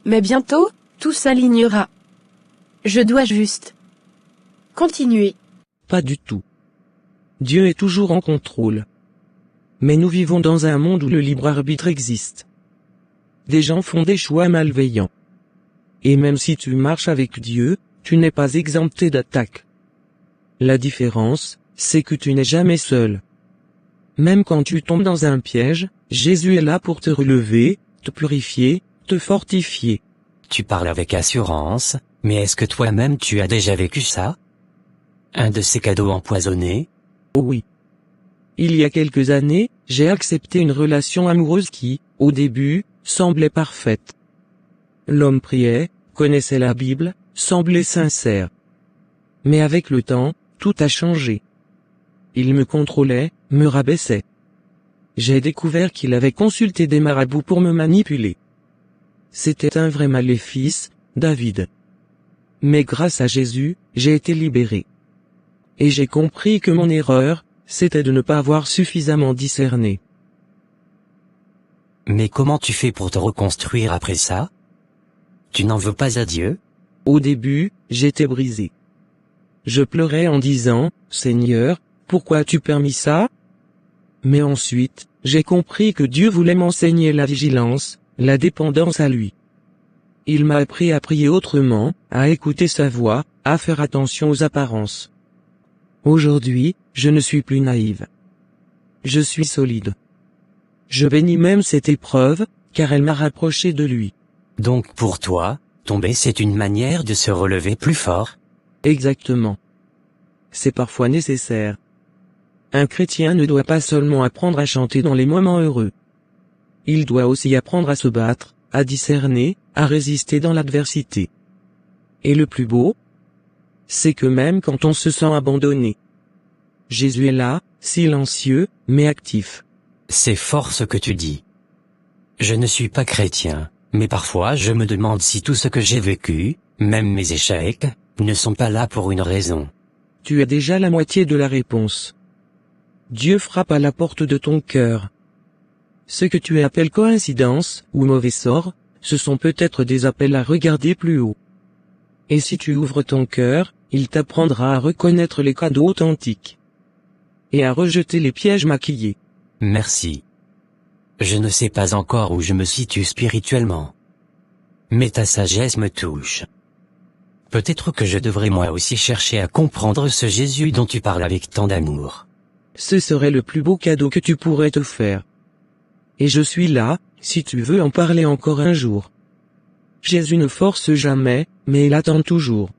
Mais bientôt, tout s'alignera. Je dois juste continuer. Pas du tout. Dieu est toujours en contrôle. Mais nous vivons dans un monde où le libre arbitre existe. Des gens font des choix malveillants. Et même si tu marches avec Dieu, tu n'es pas exempté d'attaques. La différence, c'est que tu n'es jamais seul. Même quand tu tombes dans un piège, Jésus est là pour te relever, te purifier, te fortifier. Tu parles avec assurance, mais est-ce que toi-même tu as déjà vécu ça? Un de ces cadeaux empoisonnés? Oh oui. Il y a quelques années, j'ai accepté une relation amoureuse qui, au début, semblait parfaite. L'homme priait, connaissait la Bible, semblait sincère. Mais avec le temps, tout a changé. Il me contrôlait, me rabaissait. J'ai découvert qu'il avait consulté des marabouts pour me manipuler. C'était un vrai maléfice, David. Mais grâce à Jésus, j'ai été libéré. Et j'ai compris que mon erreur, c'était de ne pas avoir suffisamment discerné. Mais comment tu fais pour te reconstruire après ça? Tu n'en veux pas à Dieu? Au début, j'étais brisé. Je pleurais en disant, Seigneur, pourquoi as-tu permis ça? Mais ensuite, j'ai compris que Dieu voulait m'enseigner la vigilance, la dépendance à lui. Il m'a appris à prier autrement, à écouter sa voix, à faire attention aux apparences. Aujourd'hui, je ne suis plus naïve. Je suis solide. Je bénis même cette épreuve, car elle m'a rapproché de lui. Donc pour toi, tomber c'est une manière de se relever plus fort? Exactement. C'est parfois nécessaire. Un chrétien ne doit pas seulement apprendre à chanter dans les moments heureux. Il doit aussi apprendre à se battre, à discerner, à résister dans l'adversité. Et le plus beau, c'est que même quand on se sent abandonné, Jésus est là, silencieux, mais actif. C'est fort ce que tu dis. Je ne suis pas chrétien, mais parfois je me demande si tout ce que j'ai vécu, même mes échecs, ne sont pas là pour une raison. Tu as déjà la moitié de la réponse. Dieu frappe à la porte de ton cœur. Ce que tu appelles coïncidence, ou mauvais sort, ce sont peut-être des appels à regarder plus haut. Et si tu ouvres ton cœur, il t'apprendra à reconnaître les cadeaux authentiques. Et à rejeter les pièges maquillés. Merci. Je ne sais pas encore où je me situe spirituellement. Mais ta sagesse me touche. Peut-être que je devrais moi aussi chercher à comprendre ce Jésus dont tu parles avec tant d'amour. Ce serait le plus beau cadeau que tu pourrais te faire. Et je suis là, si tu veux en parler encore un jour. Jésus ne force jamais, mais il attend toujours.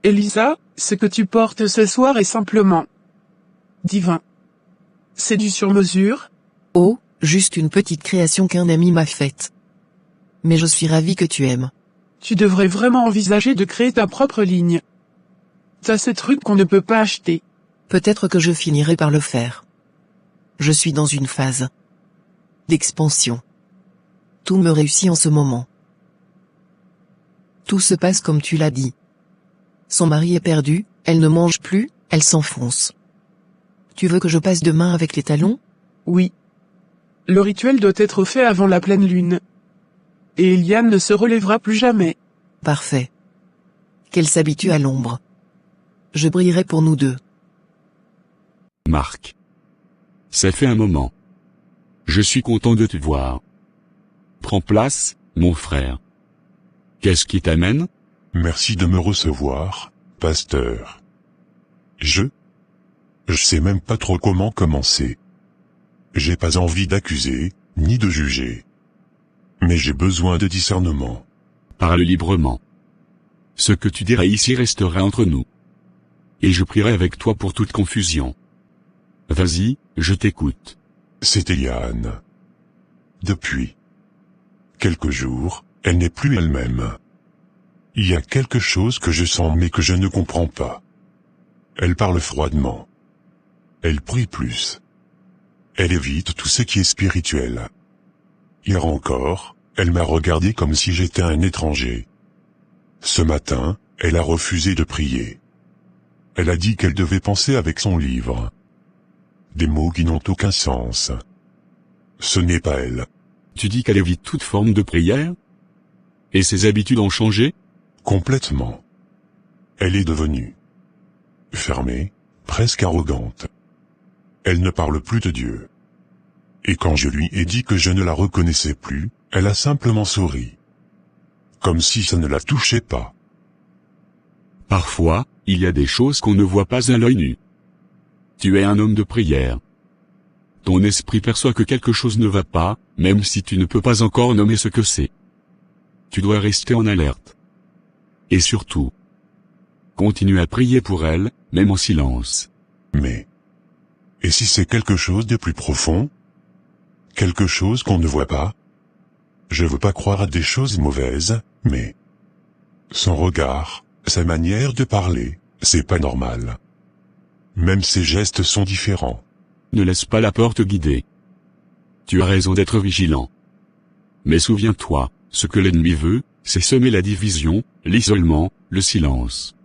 Elisa, ce que tu portes ce soir est simplement divin. C'est du sur-mesure? Oh, juste une petite création qu'un ami m'a faite. Mais je suis ravi que tu aimes. Tu devrais vraiment envisager de créer ta propre ligne. T'as ces trucs qu'on ne peut pas acheter. Peut-être que je finirai par le faire. Je suis dans une phase d'expansion. Tout me réussit en ce moment. Tout se passe comme tu l'as dit. Son mari est perdu, elle ne mange plus, elle s'enfonce. Tu veux que je passe demain avec les talons? Oui. Le rituel doit être fait avant la pleine lune. Et Eliane ne se relèvera plus jamais. Parfait. Qu'elle s'habitue à l'ombre. Je brillerai pour nous deux. Marc. Ça fait un moment. Je suis content de te voir. Prends place, mon frère. Qu'est-ce qui t'amène? Merci de me recevoir, pasteur. Je sais même pas trop comment commencer. J'ai pas envie d'accuser, ni de juger. Mais j'ai besoin de discernement. Parle librement. Ce que tu diras ici restera entre nous. Et je prierai avec toi pour toute confusion. Vas-y, je t'écoute. C'est Eliane. Depuis quelques jours, elle n'est plus elle-même. Il y a quelque chose que je sens mais que je ne comprends pas. Elle parle froidement. Elle prie plus. Elle évite tout ce qui est spirituel. Hier encore, elle m'a regardé comme si j'étais un étranger. Ce matin, elle a refusé de prier. Elle a dit qu'elle devait penser avec son livre. Des mots qui n'ont aucun sens. Ce n'est pas elle. Tu dis qu'elle évite toute forme de prière? Et ses habitudes ont changé? Complètement. Elle est devenue fermée, presque arrogante. Elle ne parle plus de Dieu. Et quand je lui ai dit que je ne la reconnaissais plus, elle a simplement souri. Comme si ça ne la touchait pas. Parfois, il y a des choses qu'on ne voit pas à l'œil nu. Tu es un homme de prière. Ton esprit perçoit que quelque chose ne va pas, même si tu ne peux pas encore nommer ce que c'est. Tu dois rester en alerte. Et surtout, continue à prier pour elle, même en silence. Mais, et si c'est quelque chose de plus profond? Quelque chose qu'on ne voit pas? Je veux pas croire à des choses mauvaises, mais... son regard, sa manière de parler, c'est pas normal. Même ses gestes sont différents. Ne laisse pas la porte guider. Tu as raison d'être vigilant. Mais souviens-toi, ce que l'ennemi veut, c'est semer la division, l'isolement, le silence.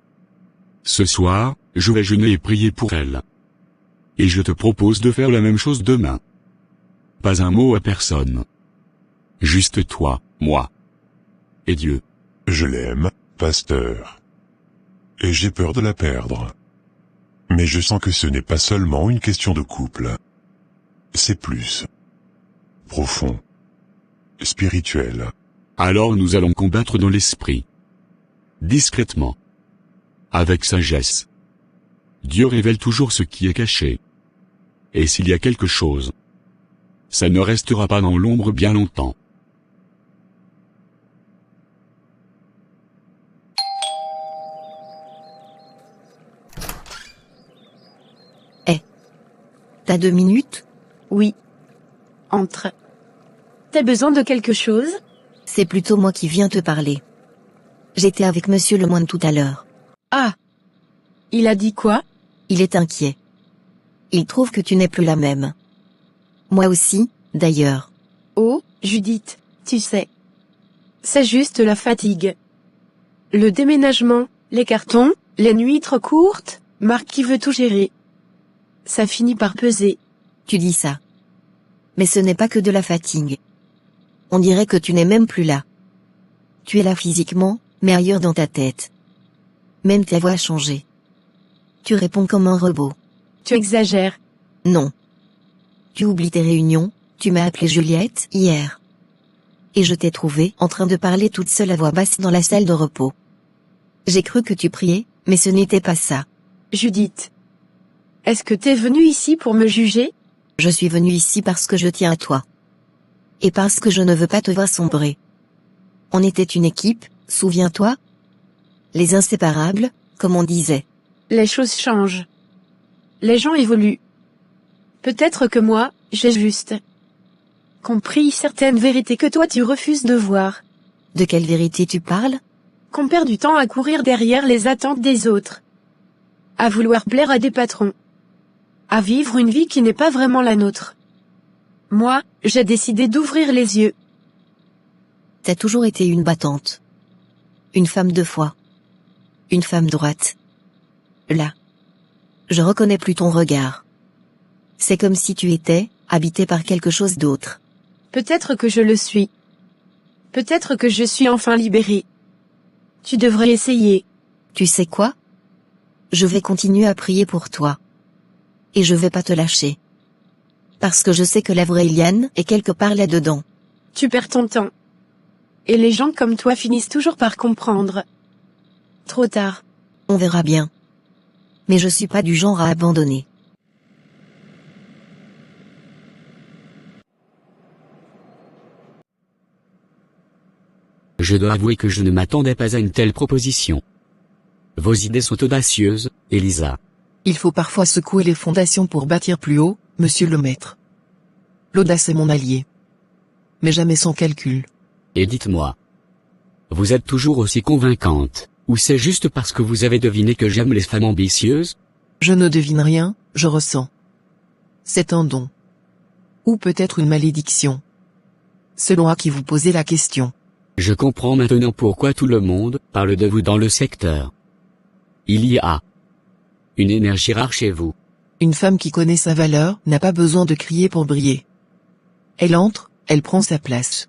Ce soir, je vais jeûner et prier pour elle. Et je te propose de faire la même chose demain. Pas un mot à personne. Juste toi, moi. Et Dieu. Je l'aime, pasteur. Et j'ai peur de la perdre. Mais je sens que ce n'est pas seulement une question de couple. C'est plus profond, spirituel. Alors nous allons combattre dans l'esprit. Discrètement. Avec sagesse. Dieu révèle toujours ce qui est caché. Et s'il y a quelque chose, ça ne restera pas dans l'ombre bien longtemps. T'as 2 minutes? Oui. Entre. T'as besoin de quelque chose? C'est plutôt moi qui viens te parler. J'étais avec Monsieur Lemoine tout à l'heure. Ah. Il a dit quoi? Il est inquiet. Il trouve que tu n'es plus la même. Moi aussi, d'ailleurs. Oh, Judith, tu sais. C'est juste la fatigue. Le déménagement, les cartons, les nuits trop courtes, Marc qui veut tout gérer. Ça finit par peser. Tu dis ça. Mais ce n'est pas que de la fatigue. On dirait que tu n'es même plus là. Tu es là physiquement, mais ailleurs dans ta tête. Même ta voix a changé. Tu réponds comme un robot. Tu exagères. Non. Tu oublies tes réunions, tu m'as appelé Juliette hier. Et je t'ai trouvée en train de parler toute seule à voix basse dans la salle de repos. J'ai cru que tu priais, mais ce n'était pas ça. Judith. Est-ce que t'es venue ici pour me juger? Je suis venue ici parce que je tiens à toi. Et parce que je ne veux pas te voir sombrer. On était une équipe, souviens-toi? Les inséparables, comme on disait. Les choses changent. Les gens évoluent. Peut-être que moi, j'ai juste compris certaines vérités que toi tu refuses de voir. De quelle vérité tu parles? Qu'on perd du temps à courir derrière les attentes des autres. À vouloir plaire à des patrons. À vivre une vie qui n'est pas vraiment la nôtre. Moi, j'ai décidé d'ouvrir les yeux. T'as toujours été une battante. Une femme de foi. Une femme droite. Là. Je reconnais plus ton regard. C'est comme si tu étais habité par quelque chose d'autre. Peut-être que je le suis. Peut-être que je suis enfin libérée. Tu devrais essayer. Tu sais quoi? Je vais continuer à prier pour toi. Et je vais pas te lâcher. Parce que je sais que la vraie Eliane est quelque part là-dedans. Tu perds ton temps. Et les gens comme toi finissent toujours par comprendre. Trop tard. On verra bien. Mais je suis pas du genre à abandonner. Je dois avouer que je ne m'attendais pas à une telle proposition. Vos idées sont audacieuses, Elisa. Il faut parfois secouer les fondations pour bâtir plus haut, monsieur le maître. L'audace est mon allié. Mais jamais sans calcul. Et dites-moi. Vous êtes toujours aussi convaincante, ou c'est juste parce que vous avez deviné que j'aime les femmes ambitieuses? Je ne devine rien, je ressens. C'est un don. Ou peut-être une malédiction. Selon à qui vous posez la question. Je comprends maintenant pourquoi tout le monde parle de vous dans le secteur. Il y a une énergie rare chez vous. Une femme qui connaît sa valeur n'a pas besoin de crier pour briller. Elle entre, elle prend sa place.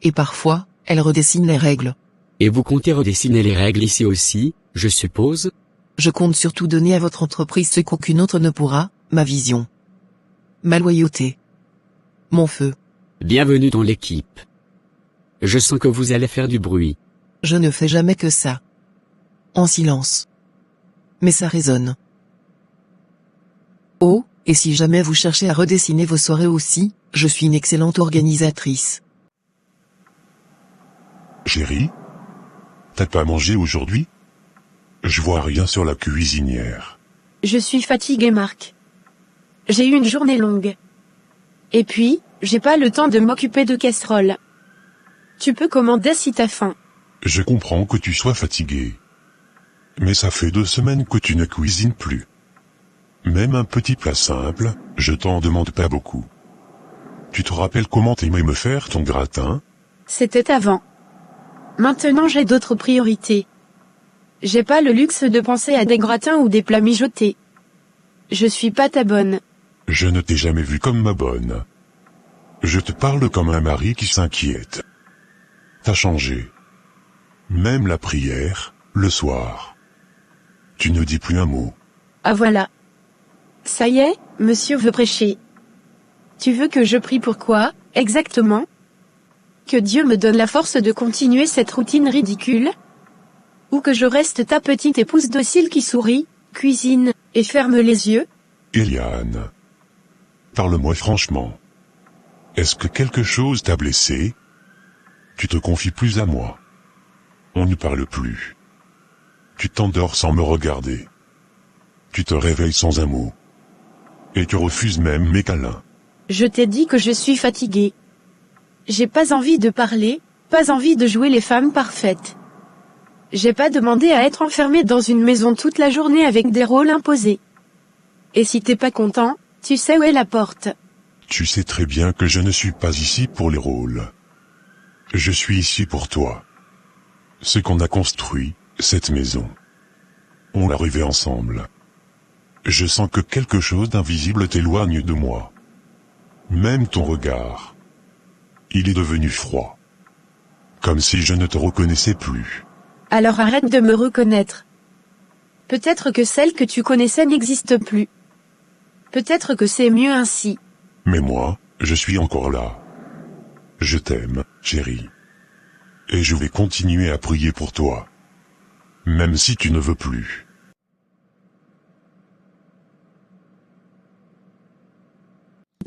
Et parfois, elle redessine les règles. Et vous comptez redessiner les règles ici aussi, je suppose? Je compte surtout donner à votre entreprise ce qu'aucune autre ne pourra, ma vision. Ma loyauté. Mon feu. Bienvenue dans l'équipe. Je sens que vous allez faire du bruit. Je ne fais jamais que ça. En silence. Mais ça résonne. Oh, et si jamais vous cherchez à redessiner vos soirées aussi, je suis une excellente organisatrice. Chérie? T'as pas mangé aujourd'hui? Je vois rien sur la cuisinière. Je suis fatiguée, Marc. J'ai eu une journée longue. Et puis, j'ai pas le temps de m'occuper de casseroles. Tu peux commander si t'as faim. Je comprends que tu sois fatigué. Mais ça fait 2 semaines que tu ne cuisines plus. Même un petit plat simple, je t'en demande pas beaucoup. Tu te rappelles comment t'aimais me faire ton gratin? C'était avant. Maintenant j'ai d'autres priorités. J'ai pas le luxe de penser à des gratins ou des plats mijotés. Je suis pas ta bonne. Je ne t'ai jamais vu comme ma bonne. Je te parle comme un mari qui s'inquiète. T'as changé. Même la prière, le soir. Tu ne dis plus un mot. Ah voilà. Ça y est, monsieur veut prêcher. Tu veux que je prie pourquoi, exactement? Que Dieu me donne la force de continuer cette routine ridicule? Ou que je reste ta petite épouse docile qui sourit, cuisine, et ferme les yeux? Eliane. Parle-moi franchement. Est-ce que quelque chose t'a blessé? Tu te confies plus à moi. On ne parle plus. Tu t'endors sans me regarder. Tu te réveilles sans un mot. Et tu refuses même mes câlins. Je t'ai dit que je suis fatiguée. J'ai pas envie de parler, pas envie de jouer les femmes parfaites. J'ai pas demandé à être enfermée dans une maison toute la journée avec des rôles imposés. Et si t'es pas content, tu sais où est la porte. Tu sais très bien que je ne suis pas ici pour les rôles. Je suis ici pour toi. Ce qu'on a construit, cette maison. On l'a rêvé ensemble. Je sens que quelque chose d'invisible t'éloigne de moi. Même ton regard. Il est devenu froid. Comme si je ne te reconnaissais plus. Alors arrête de me reconnaître. Peut-être que celle que tu connaissais n'existe plus. Peut-être que c'est mieux ainsi. Mais moi, je suis encore là. Je t'aime, chérie. Et je vais continuer à prier pour toi. Même si tu ne veux plus.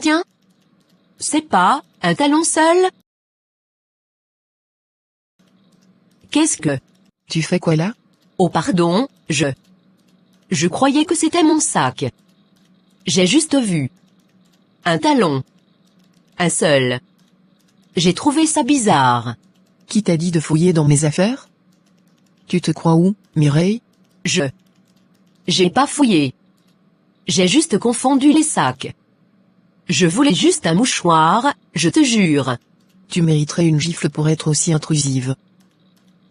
Tiens. C'est pas un talon seul? Qu'est-ce que... Tu fais quoi là? Oh pardon, je croyais que c'était mon sac. J'ai juste vu. Un talon. Un seul. J'ai trouvé ça bizarre. Qui t'a dit de fouiller dans mes affaires? Tu te crois où, Mireille? J'ai pas fouillé. J'ai juste confondu les sacs. Je voulais juste un mouchoir, je te jure. Tu mériterais une gifle pour être aussi intrusive.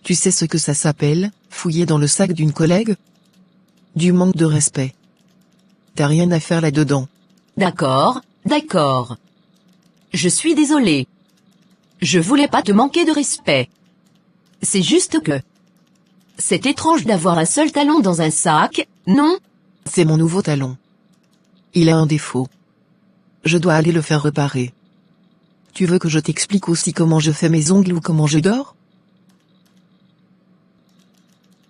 Tu sais ce que ça s'appelle, fouiller dans le sac d'une collègue? Du manque de respect. T'as rien à faire là-dedans. D'accord. Je suis désolée. Je voulais pas te manquer de respect. C'est juste que... C'est étrange d'avoir un seul talon dans un sac, non? C'est mon nouveau talon. Il a un défaut. Je dois aller le faire réparer. Tu veux que je t'explique aussi comment je fais mes ongles ou comment je dors?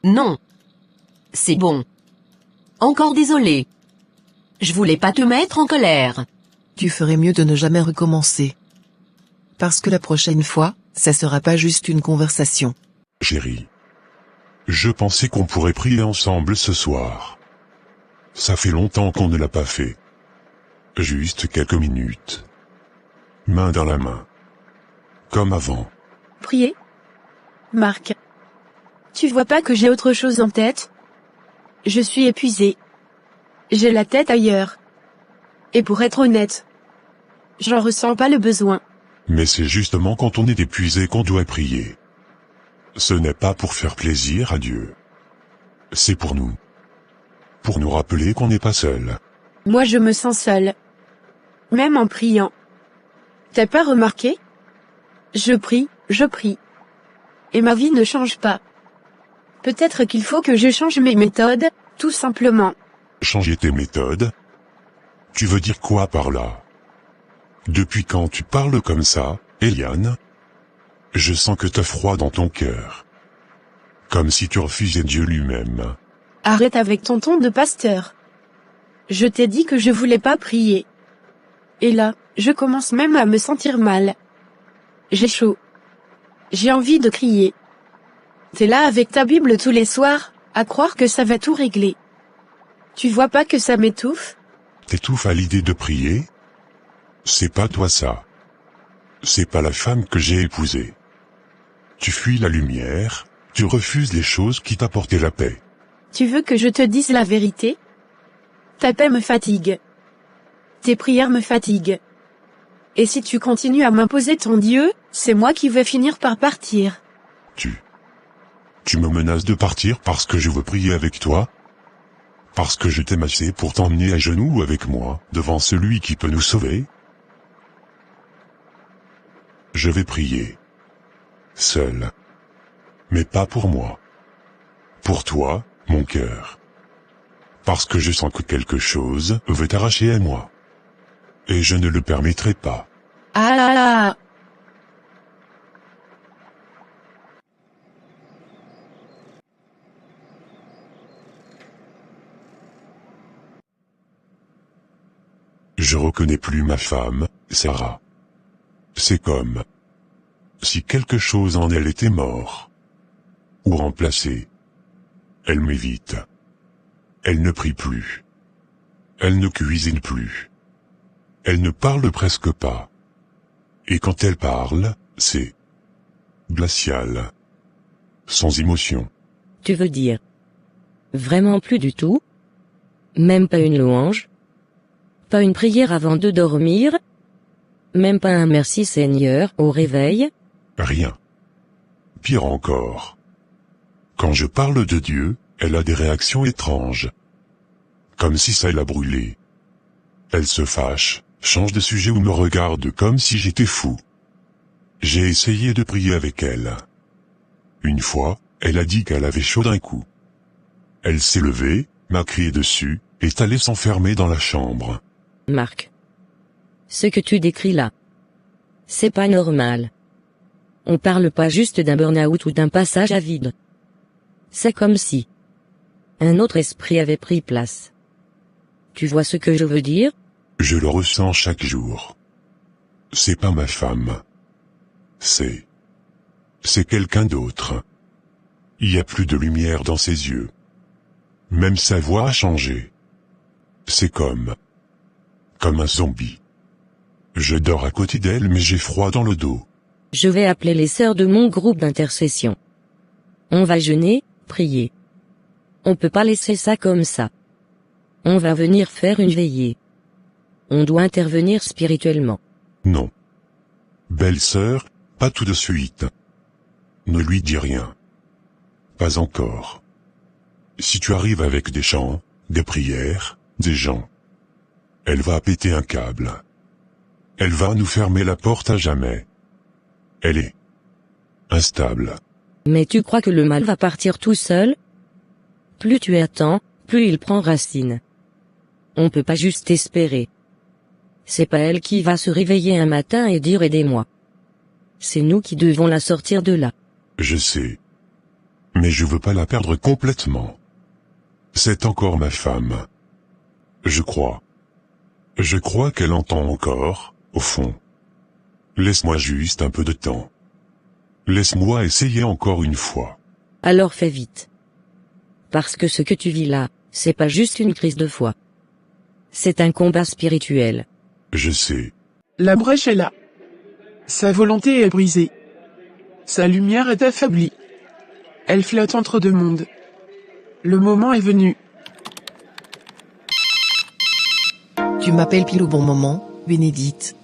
Non. C'est bon. Encore désolé. Je voulais pas te mettre en colère. Tu ferais mieux de ne jamais recommencer. Parce que la prochaine fois, ça sera pas juste une conversation. Chérie. Je pensais qu'on pourrait prier ensemble ce soir. Ça fait longtemps qu'on ne l'a pas fait. Juste quelques minutes. Main dans la main. Comme avant. Prier? Marc. Tu vois pas que j'ai autre chose en tête? Je suis épuisée. J'ai la tête ailleurs. Et pour être honnête, j'en ressens pas le besoin. Mais c'est justement quand on est épuisé qu'on doit prier. Ce n'est pas pour faire plaisir à Dieu. C'est pour nous. Pour nous rappeler qu'on n'est pas seul. Moi je me sens seule. Même en priant. T'as pas remarqué? Je prie. Et ma vie ne change pas. Peut-être qu'il faut que je change mes méthodes, tout simplement. Changer tes méthodes? Tu veux dire quoi par là? Depuis quand tu parles comme ça, Eliane? Je sens que t'as froid dans ton cœur. Comme si tu refusais Dieu lui-même. Arrête avec ton ton de pasteur. Je t'ai dit que je voulais pas prier. Et là, je commence même à me sentir mal. J'ai chaud. J'ai envie de crier. T'es là avec ta Bible tous les soirs, à croire que ça va tout régler. Tu vois pas que ça m'étouffe? T'étouffes à l'idée de prier? C'est pas toi ça. C'est pas la femme que j'ai épousée. Tu fuis la lumière, tu refuses les choses qui t'apportaient la paix. Tu veux que je te dise la vérité? Ta paix me fatigue. Tes prières me fatiguent. Et si tu continues à m'imposer ton Dieu, c'est moi qui vais finir par partir. Tu me menaces de partir parce que je veux prier avec toi? Parce que je t'aime assez pour t'emmener à genoux avec moi, devant celui qui peut nous sauver? Je vais prier. Seul. Mais pas pour moi. Pour toi, mon cœur. Parce que je sens que quelque chose veut t'arracher à moi. Et je ne le permettrai pas. Ah là là! Je reconnais plus ma femme, Sarah. C'est comme si quelque chose en elle était mort. Ou remplacé. Elle m'évite. Elle ne prie plus. Elle ne cuisine plus. Elle ne parle presque pas. Et quand elle parle, c'est glacial. Sans émotion. Tu veux dire vraiment plus du tout? Même pas une louange? Pas une prière avant de dormir? Même pas un merci Seigneur au réveil? Rien. Pire encore. Quand je parle de Dieu, elle a des réactions étranges. Comme si ça la brûlait. Elle se fâche, change de sujet ou me regarde comme si j'étais fou. J'ai essayé de prier avec elle. Une fois, elle a dit qu'elle avait chaud d'un coup. Elle s'est levée, m'a crié dessus, et est allée s'enfermer dans la chambre. Marc. Ce que tu décris là. C'est pas normal. On parle pas juste d'un burn-out ou d'un passage à vide. C'est comme si un autre esprit avait pris place. Tu vois ce que je veux dire? Je le ressens chaque jour. C'est pas ma femme. C'est quelqu'un d'autre. Il y a plus de lumière dans ses yeux. Même sa voix a changé. C'est comme un zombie. Je dors à côté d'elle mais j'ai froid dans le dos. Je vais appeler les sœurs de mon groupe d'intercession. On va jeûner, prier. On peut pas laisser ça comme ça. On va venir faire une veillée. On doit intervenir spirituellement. Non. Belle-sœur, pas tout de suite. Ne lui dis rien. Pas encore. Si tu arrives avec des chants, des prières, des gens, elle va péter un câble. Elle va nous fermer la porte à jamais. Elle est instable. Mais tu crois que le mal va partir tout seul? Plus tu attends, plus il prend racine. On peut pas juste espérer. C'est pas elle qui va se réveiller un matin et dire aidez-moi. C'est nous qui devons la sortir de là. Je sais. Mais je veux pas la perdre complètement. C'est encore ma femme. Je crois qu'elle entend encore, au fond. Laisse-moi juste un peu de temps. Laisse-moi essayer encore une fois. Alors fais vite. Parce que ce que tu vis là, c'est pas juste une crise de foi. C'est un combat spirituel. Je sais. La brèche est là. Sa volonté est brisée. Sa lumière est affaiblie. Elle flotte entre deux mondes. Le moment est venu. Tu m'appelles pile au bon moment, Bénédicte.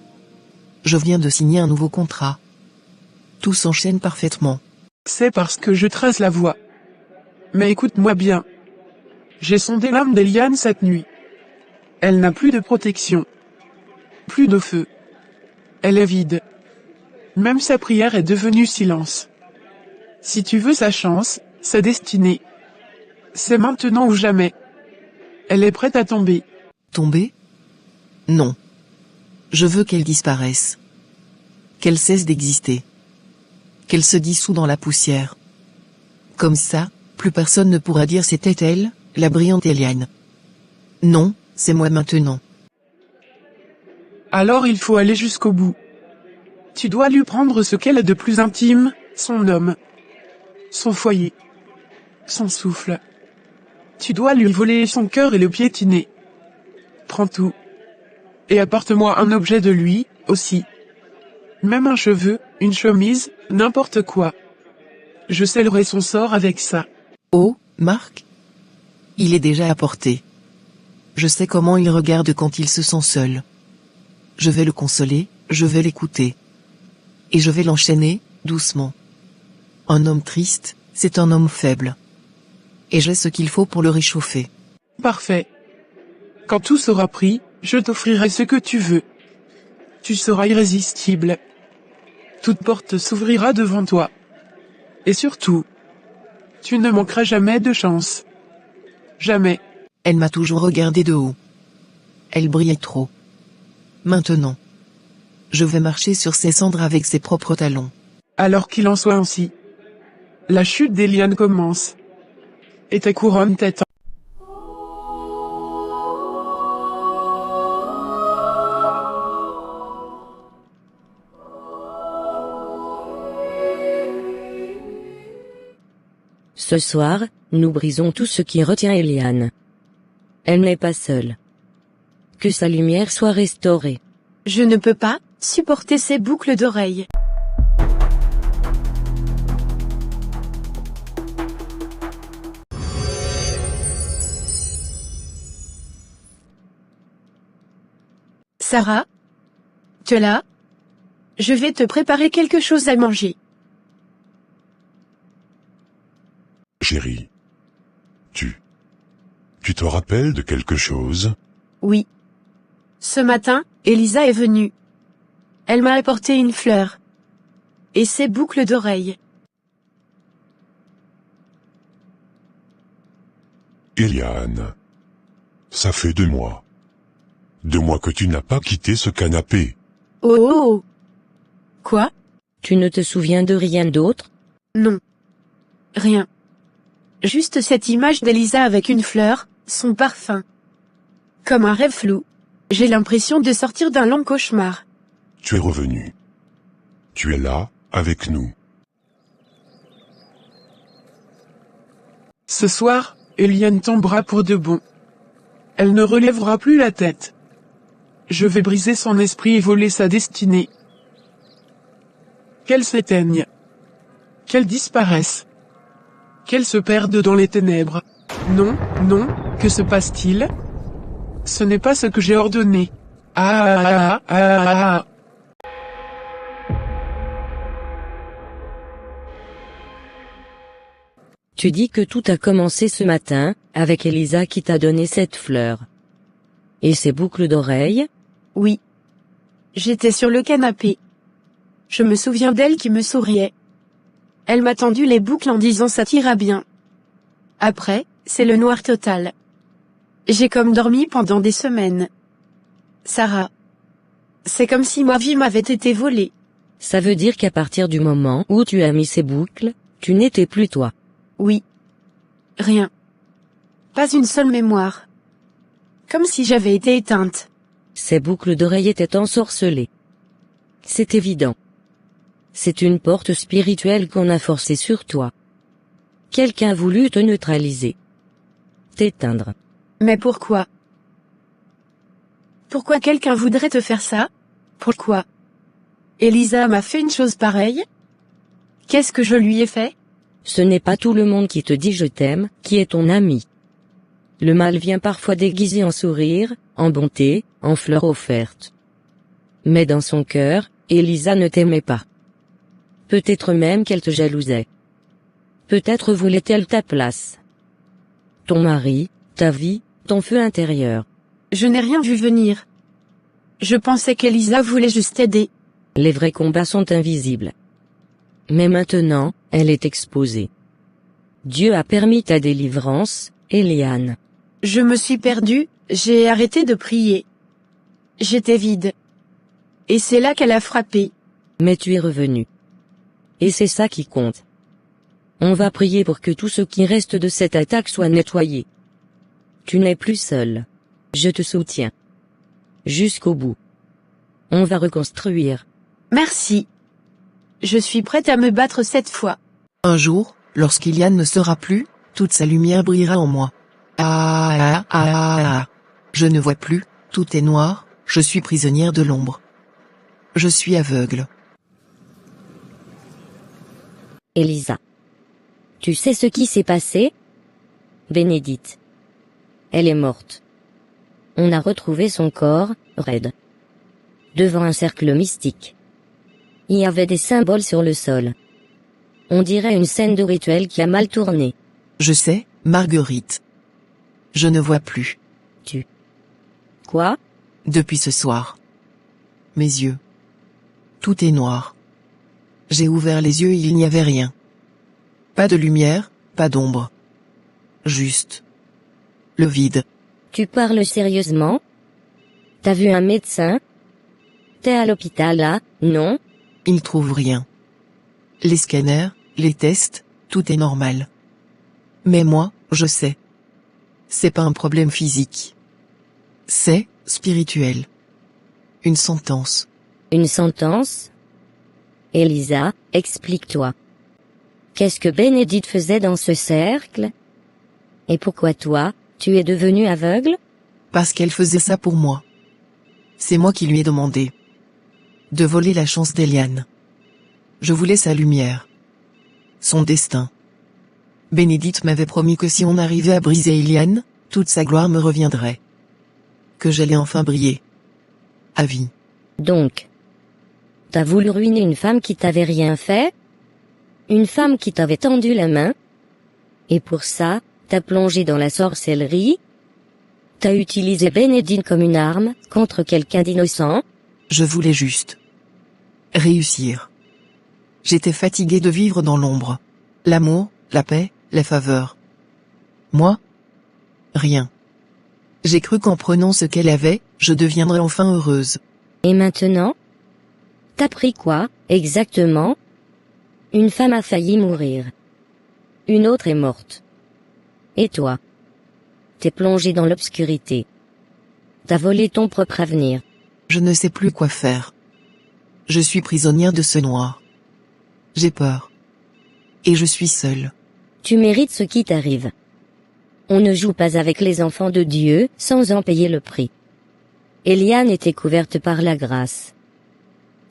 Je viens de signer un nouveau contrat. Tout s'enchaîne parfaitement. C'est parce que je trace la voie. Mais écoute-moi bien. J'ai sondé l'âme d'Eliane cette nuit. Elle n'a plus de protection. Plus de feu. Elle est vide. Même sa prière est devenue silence. Si tu veux sa chance, sa destinée, c'est maintenant ou jamais. Elle est prête à tomber. Tomber? Non. Je veux qu'elle disparaisse. Qu'elle cesse d'exister. Qu'elle se dissout dans la poussière. Comme ça, plus personne ne pourra dire c'était elle, la brillante Eliane. Non, c'est moi maintenant. Alors il faut aller jusqu'au bout. Tu dois lui prendre ce qu'elle a de plus intime, son homme, son foyer, son souffle. Tu dois lui voler son cœur et le piétiner. Prends tout. Et apporte-moi un objet de lui, aussi. Même un cheveu, une chemise, n'importe quoi. Je scellerai son sort avec ça. Oh, Marc? Il est déjà à portée. Je sais comment il regarde quand il se sent seul. Je vais le consoler, je vais l'écouter. Et je vais l'enchaîner, doucement. Un homme triste, c'est un homme faible. Et j'ai ce qu'il faut pour le réchauffer. Parfait. Quand tout sera pris, je t'offrirai ce que tu veux. Tu seras irrésistible. Toute porte s'ouvrira devant toi. Et surtout, tu ne manqueras jamais de chance. Jamais. Elle m'a toujours regardé de haut. Elle brillait trop. Maintenant, je vais marcher sur ses cendres avec ses propres talons. Alors qu'il en soit ainsi. La chute d'Eliane commence. Et ta couronne t'attend. Ce soir, nous brisons tout ce qui retient Eliane. Elle n'est pas seule. Que sa lumière soit restaurée. Je ne peux pas supporter ces boucles d'oreilles. Sarah? Tu es là? Je vais te préparer quelque chose à manger. Chérie. Tu te rappelles de quelque chose? Oui. Ce matin, Elisa est venue. Elle m'a apporté une fleur. Et ses boucles d'oreilles. Eliane. Ça fait 2 mois. 2 mois que tu n'as pas quitté ce canapé. Oh oh oh. Quoi? Tu ne te souviens de rien d'autre? Non. Rien. Juste cette image d'Elisa avec une fleur, son parfum. Comme un rêve flou. J'ai l'impression de sortir d'un long cauchemar. Tu es revenu. Tu es là, avec nous. Ce soir, Eliane tombera pour de bon. Elle ne relèvera plus la tête. Je vais briser son esprit et voler sa destinée. Qu'elle s'éteigne. Qu'elle disparaisse. Qu'elle se perde dans les ténèbres. Non, non, que se passe-t-il? Ce n'est pas ce que j'ai ordonné. Tu dis que tout a commencé ce matin, avec Elisa qui t'a donné cette fleur. Et ces boucles d'oreilles? Oui. J'étais sur le canapé. Je me souviens d'elle qui me souriait. Elle m'a tendu les boucles en disant ça t'ira bien. Après, c'est le noir total. J'ai comme dormi pendant des semaines. Sarah. C'est comme si ma vie m'avait été volée. Ça veut dire qu'à partir du moment où tu as mis ces boucles, tu n'étais plus toi. Oui. Rien. Pas une seule mémoire. Comme si j'avais été éteinte. Ces boucles d'oreilles étaient ensorcelées. C'est évident. C'est une porte spirituelle qu'on a forcée sur toi. Quelqu'un a voulu te neutraliser. T'éteindre. Mais pourquoi? Pourquoi quelqu'un voudrait te faire ça? Pourquoi? Elisa m'a fait une chose pareille? Qu'est-ce que je lui ai fait? Ce n'est pas tout le monde qui te dit je t'aime, qui est ton ami. Le mal vient parfois déguisé en sourire, en bonté, en fleurs offertes. Mais dans son cœur, Elisa ne t'aimait pas. Peut-être même qu'elle te jalousait. Peut-être voulait-elle ta place. Ton mari, ta vie, ton feu intérieur. Je n'ai rien vu venir. Je pensais qu'Elisa voulait juste aider. Les vrais combats sont invisibles. Mais maintenant, elle est exposée. Dieu a permis ta délivrance, Eliane. Je me suis perdue, j'ai arrêté de prier. J'étais vide. Et c'est là qu'elle a frappé. Mais tu es revenu. Et c'est ça qui compte. On va prier pour que tout ce qui reste de cette attaque soit nettoyé. Tu n'es plus seul. Je te soutiens. Jusqu'au bout. On va reconstruire. Merci. Je suis prête à me battre cette fois. Un jour, lorsqu'Eliane ne sera plus, toute sa lumière brillera en moi. Je ne vois plus, tout est noir, je suis prisonnière de l'ombre. Je suis aveugle. Elisa. Tu sais ce qui s'est passé? Bénédicte. Elle est morte. On a retrouvé son corps, raide. Devant un cercle mystique. Il y avait des symboles sur le sol. On dirait une scène de rituel qui a mal tourné. Je sais, Marguerite. Je ne vois plus. Quoi? Depuis ce soir. Mes yeux. Tout est noir. J'ai ouvert les yeux et il n'y avait rien. Pas de lumière, pas d'ombre. Juste. Le vide. Tu parles sérieusement? T'as vu un médecin? T'es à l'hôpital là, non? Il trouve rien. Les scanners, les tests, tout est normal. Mais moi, je sais. C'est pas un problème physique. C'est spirituel. Une sentence. Une sentence? Elisa, explique-toi. Qu'est-ce que Bénédicte faisait dans ce cercle? Et pourquoi toi, tu es devenu aveugle? Parce qu'elle faisait ça pour moi. C'est moi qui lui ai demandé. De voler la chance d'Eliane. Je voulais sa lumière. Son destin. Bénédicte m'avait promis que si on arrivait à briser Eliane, toute sa gloire me reviendrait. Que j'allais enfin briller. À vie. Donc, t'as voulu ruiner une femme qui t'avait rien fait? Une femme qui t'avait tendu la main? Et pour ça, t'as plongé dans la sorcellerie? T'as utilisé Bénédicte comme une arme, contre quelqu'un d'innocent? Je voulais juste réussir. J'étais fatigué de vivre dans l'ombre. L'amour, la paix, les faveurs. Moi? Rien. J'ai cru qu'en prenant ce qu'elle avait, je deviendrais enfin heureuse. Et maintenant? T'as pris quoi, exactement? Une femme a failli mourir. Une autre est morte. Et toi? T'es plongé dans l'obscurité. T'as volé ton propre avenir. Je ne sais plus quoi faire. Je suis prisonnière de ce noir. J'ai peur. Et je suis seule. Tu mérites ce qui t'arrive. On ne joue pas avec les enfants de Dieu sans en payer le prix. Eliane était couverte par la grâce.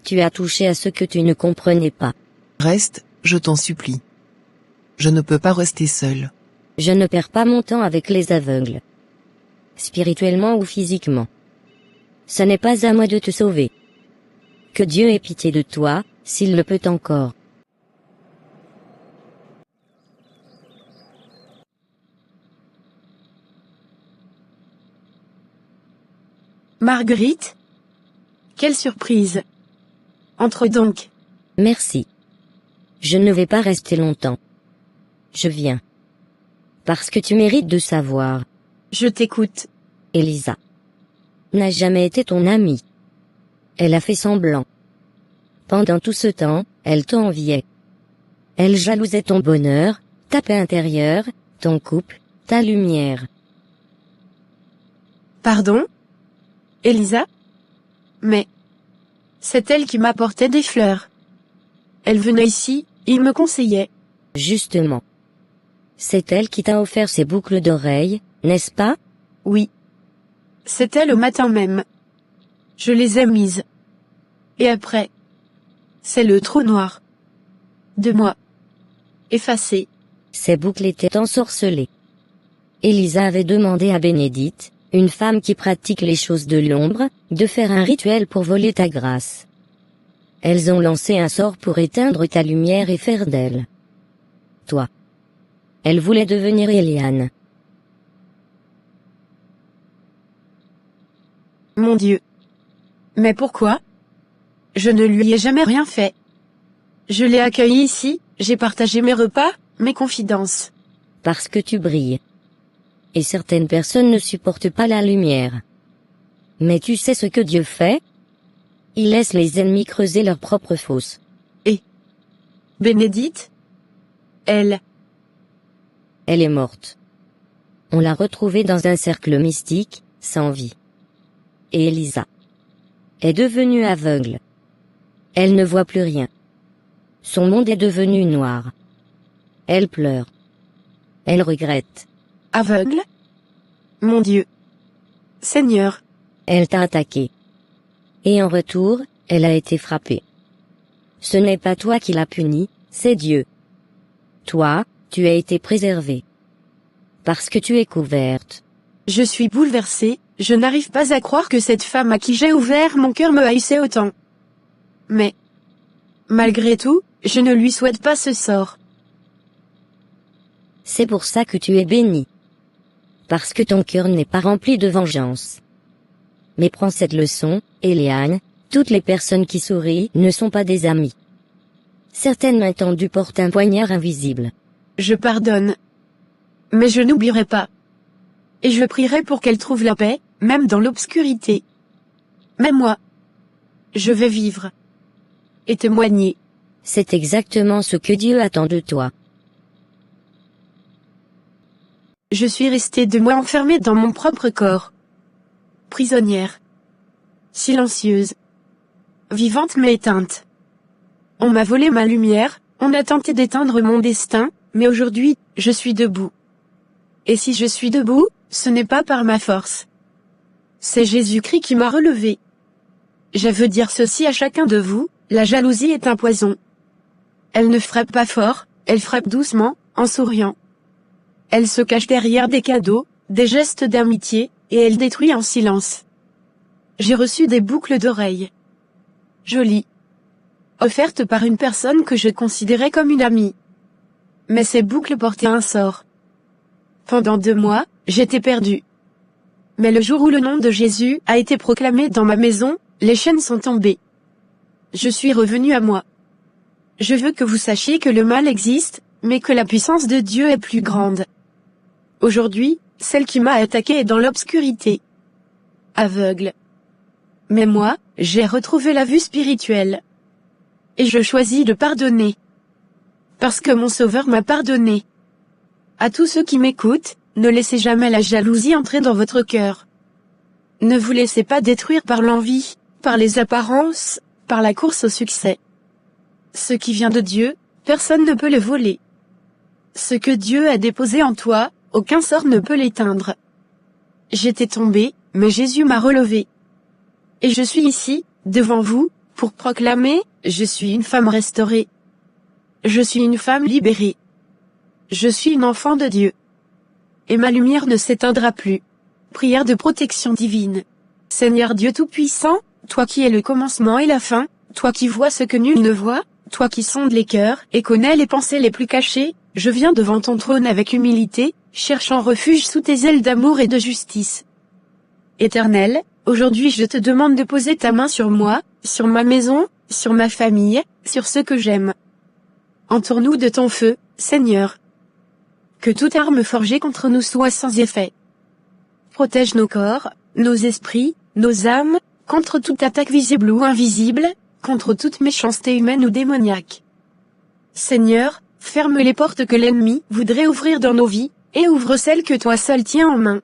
Tu as touché à ce que tu ne comprenais pas. Reste, je t'en supplie. Je ne peux pas rester seule. Je ne perds pas mon temps avec les aveugles. Spirituellement ou physiquement. Ce n'est pas à moi de te sauver. Que Dieu ait pitié de toi, s'il le peut encore. Marguerite? Quelle surprise. Entre donc. Merci. Je ne vais pas rester longtemps. Je viens. Parce que tu mérites de savoir. Je t'écoute. Elisa n'a jamais été ton amie. Elle a fait semblant. Pendant tout ce temps, elle t'enviait. Elle jalousait ton bonheur, ta paix intérieure, ton couple, ta lumière. Pardon? Elisa? Mais c'est elle qui m'apportait des fleurs. Elle venait ici, il me conseillait. Justement. C'est elle qui t'a offert ces boucles d'oreilles, n'est-ce pas? Oui. C'était le matin même. Je les ai mises. Et après, c'est le trou noir. De moi. Effacé. Ces boucles étaient ensorcelées. Elisa avait demandé à Bénédicte, une femme qui pratique les choses de l'ombre, de faire un rituel pour voler ta grâce. Elles ont lancé un sort pour éteindre ta lumière et faire d'elle toi. Elle voulait devenir Eliane. Mon Dieu. Mais pourquoi? Je ne lui ai jamais rien fait. Je l'ai accueillie ici, j'ai partagé mes repas, mes confidences. Parce que tu brilles. Et certaines personnes ne supportent pas la lumière. Mais tu sais ce que Dieu fait? Il laisse les ennemis creuser leur propre fosse. Et Bénédicte? Elle est morte. On l'a retrouvée dans un cercle mystique, sans vie. Et Elisa est devenue aveugle. Elle ne voit plus rien. Son monde est devenu noir. Elle pleure. Elle regrette. Aveugle? Mon Dieu. Seigneur. Elle t'a attaqué. Et en retour, elle a été frappée. Ce n'est pas toi qui l'as punie, c'est Dieu. Toi, tu as été préservée. Parce que tu es couverte. Je suis bouleversée, je n'arrive pas à croire que cette femme à qui j'ai ouvert mon cœur me haïssait autant. Mais, malgré tout, je ne lui souhaite pas ce sort. C'est pour ça que tu es bénie. Parce que ton cœur n'est pas rempli de vengeance. Mais prends cette leçon, Eliane, toutes les personnes qui sourient ne sont pas des amis. Certaines mains tendues portent un poignard invisible. Je pardonne. Mais je n'oublierai pas. Et je prierai pour qu'elle trouve la paix, même dans l'obscurité. Mais moi, je vais vivre. Et témoigner. C'est exactement ce que Dieu attend de toi. Je suis restée 2 mois enfermée dans mon propre corps. Prisonnière. Silencieuse. Vivante mais éteinte. On m'a volé ma lumière, on a tenté d'éteindre mon destin, mais aujourd'hui, je suis debout. Et si je suis debout, ce n'est pas par ma force. C'est Jésus-Christ qui m'a relevé. Je veux dire ceci à chacun de vous, la jalousie est un poison. Elle ne frappe pas fort, elle frappe doucement, en souriant. Elle se cache derrière des cadeaux, des gestes d'amitié, et elle détruit en silence. J'ai reçu des boucles d'oreilles. Jolies. Offertes par une personne que je considérais comme une amie. Mais ces boucles portaient un sort. Pendant 2 mois, j'étais perdue. Mais le jour où le nom de Jésus a été proclamé dans ma maison, les chaînes sont tombées. Je suis revenue à moi. Je veux que vous sachiez que le mal existe, mais que la puissance de Dieu est plus grande. Aujourd'hui, celle qui m'a attaquée est dans l'obscurité. Aveugle. Mais moi, j'ai retrouvé la vue spirituelle. Et je choisis de pardonner. Parce que mon Sauveur m'a pardonné. À tous ceux qui m'écoutent, ne laissez jamais la jalousie entrer dans votre cœur. Ne vous laissez pas détruire par l'envie, par les apparences, par la course au succès. Ce qui vient de Dieu, personne ne peut le voler. Ce que Dieu a déposé en toi, aucun sort ne peut l'éteindre. J'étais tombée, mais Jésus m'a relevée. Et je suis ici, devant vous, pour proclamer, je suis une femme restaurée. Je suis une femme libérée. Je suis une enfant de Dieu. Et ma lumière ne s'éteindra plus. Prière de protection divine. Seigneur Dieu Tout-Puissant, toi qui es le commencement et la fin, toi qui vois ce que nul ne voit, toi qui sondes les cœurs et connais les pensées les plus cachées, je viens devant ton trône avec humilité, cherchant refuge sous tes ailes d'amour et de justice. Éternel, aujourd'hui je te demande de poser ta main sur moi, sur ma maison, sur ma famille, sur ceux que j'aime. Entoure-nous de ton feu, Seigneur. Que toute arme forgée contre nous soit sans effet. Protège nos corps, nos esprits, nos âmes, contre toute attaque visible ou invisible, contre toute méchanceté humaine ou démoniaque. Seigneur, ferme les portes que l'ennemi voudrait ouvrir dans nos vies, et ouvre celles que toi seul tiens en main.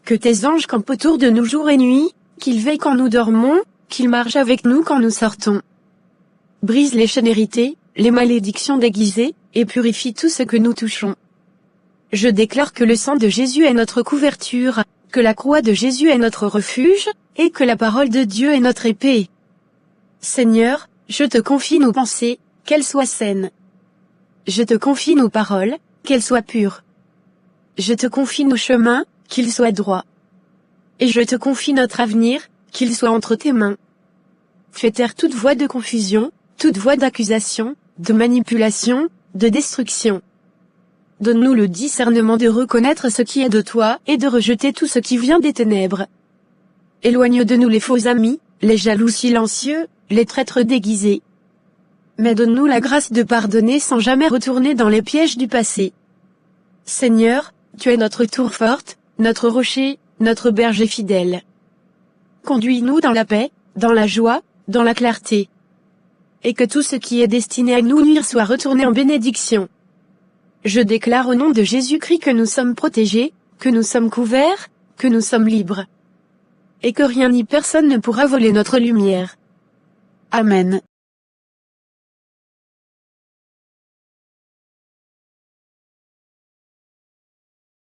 Que tes anges campent autour de nous jour et nuit, qu'ils veillent quand nous dormons, qu'ils marchent avec nous quand nous sortons. Brise les chaînes héritées, les malédictions déguisées, et purifie tout ce que nous touchons. Je déclare que le sang de Jésus est notre couverture, que la croix de Jésus est notre refuge, et que la parole de Dieu est notre épée. Seigneur, je te confie nos pensées, qu'elles soient saines. Je te confie nos paroles, qu'elles soient pures. Je te confie nos chemins, qu'ils soient droits. Et je te confie notre avenir, qu'il soit entre tes mains. Fais taire toute voix de confusion, toute voix d'accusation, de manipulation, de destruction. Donne-nous le discernement de reconnaître ce qui est de toi et de rejeter tout ce qui vient des ténèbres. Éloigne de nous les faux amis, les jaloux silencieux, les traîtres déguisés. Mais donne-nous la grâce de pardonner sans jamais retourner dans les pièges du passé. Seigneur, tu es notre tour forte, notre rocher, notre berger fidèle. Conduis-nous dans la paix, dans la joie, dans la clarté. Et que tout ce qui est destiné à nous nuire soit retourné en bénédiction. Je déclare au nom de Jésus-Christ que nous sommes protégés, que nous sommes couverts, que nous sommes libres. Et que rien ni personne ne pourra voler notre lumière. Amen.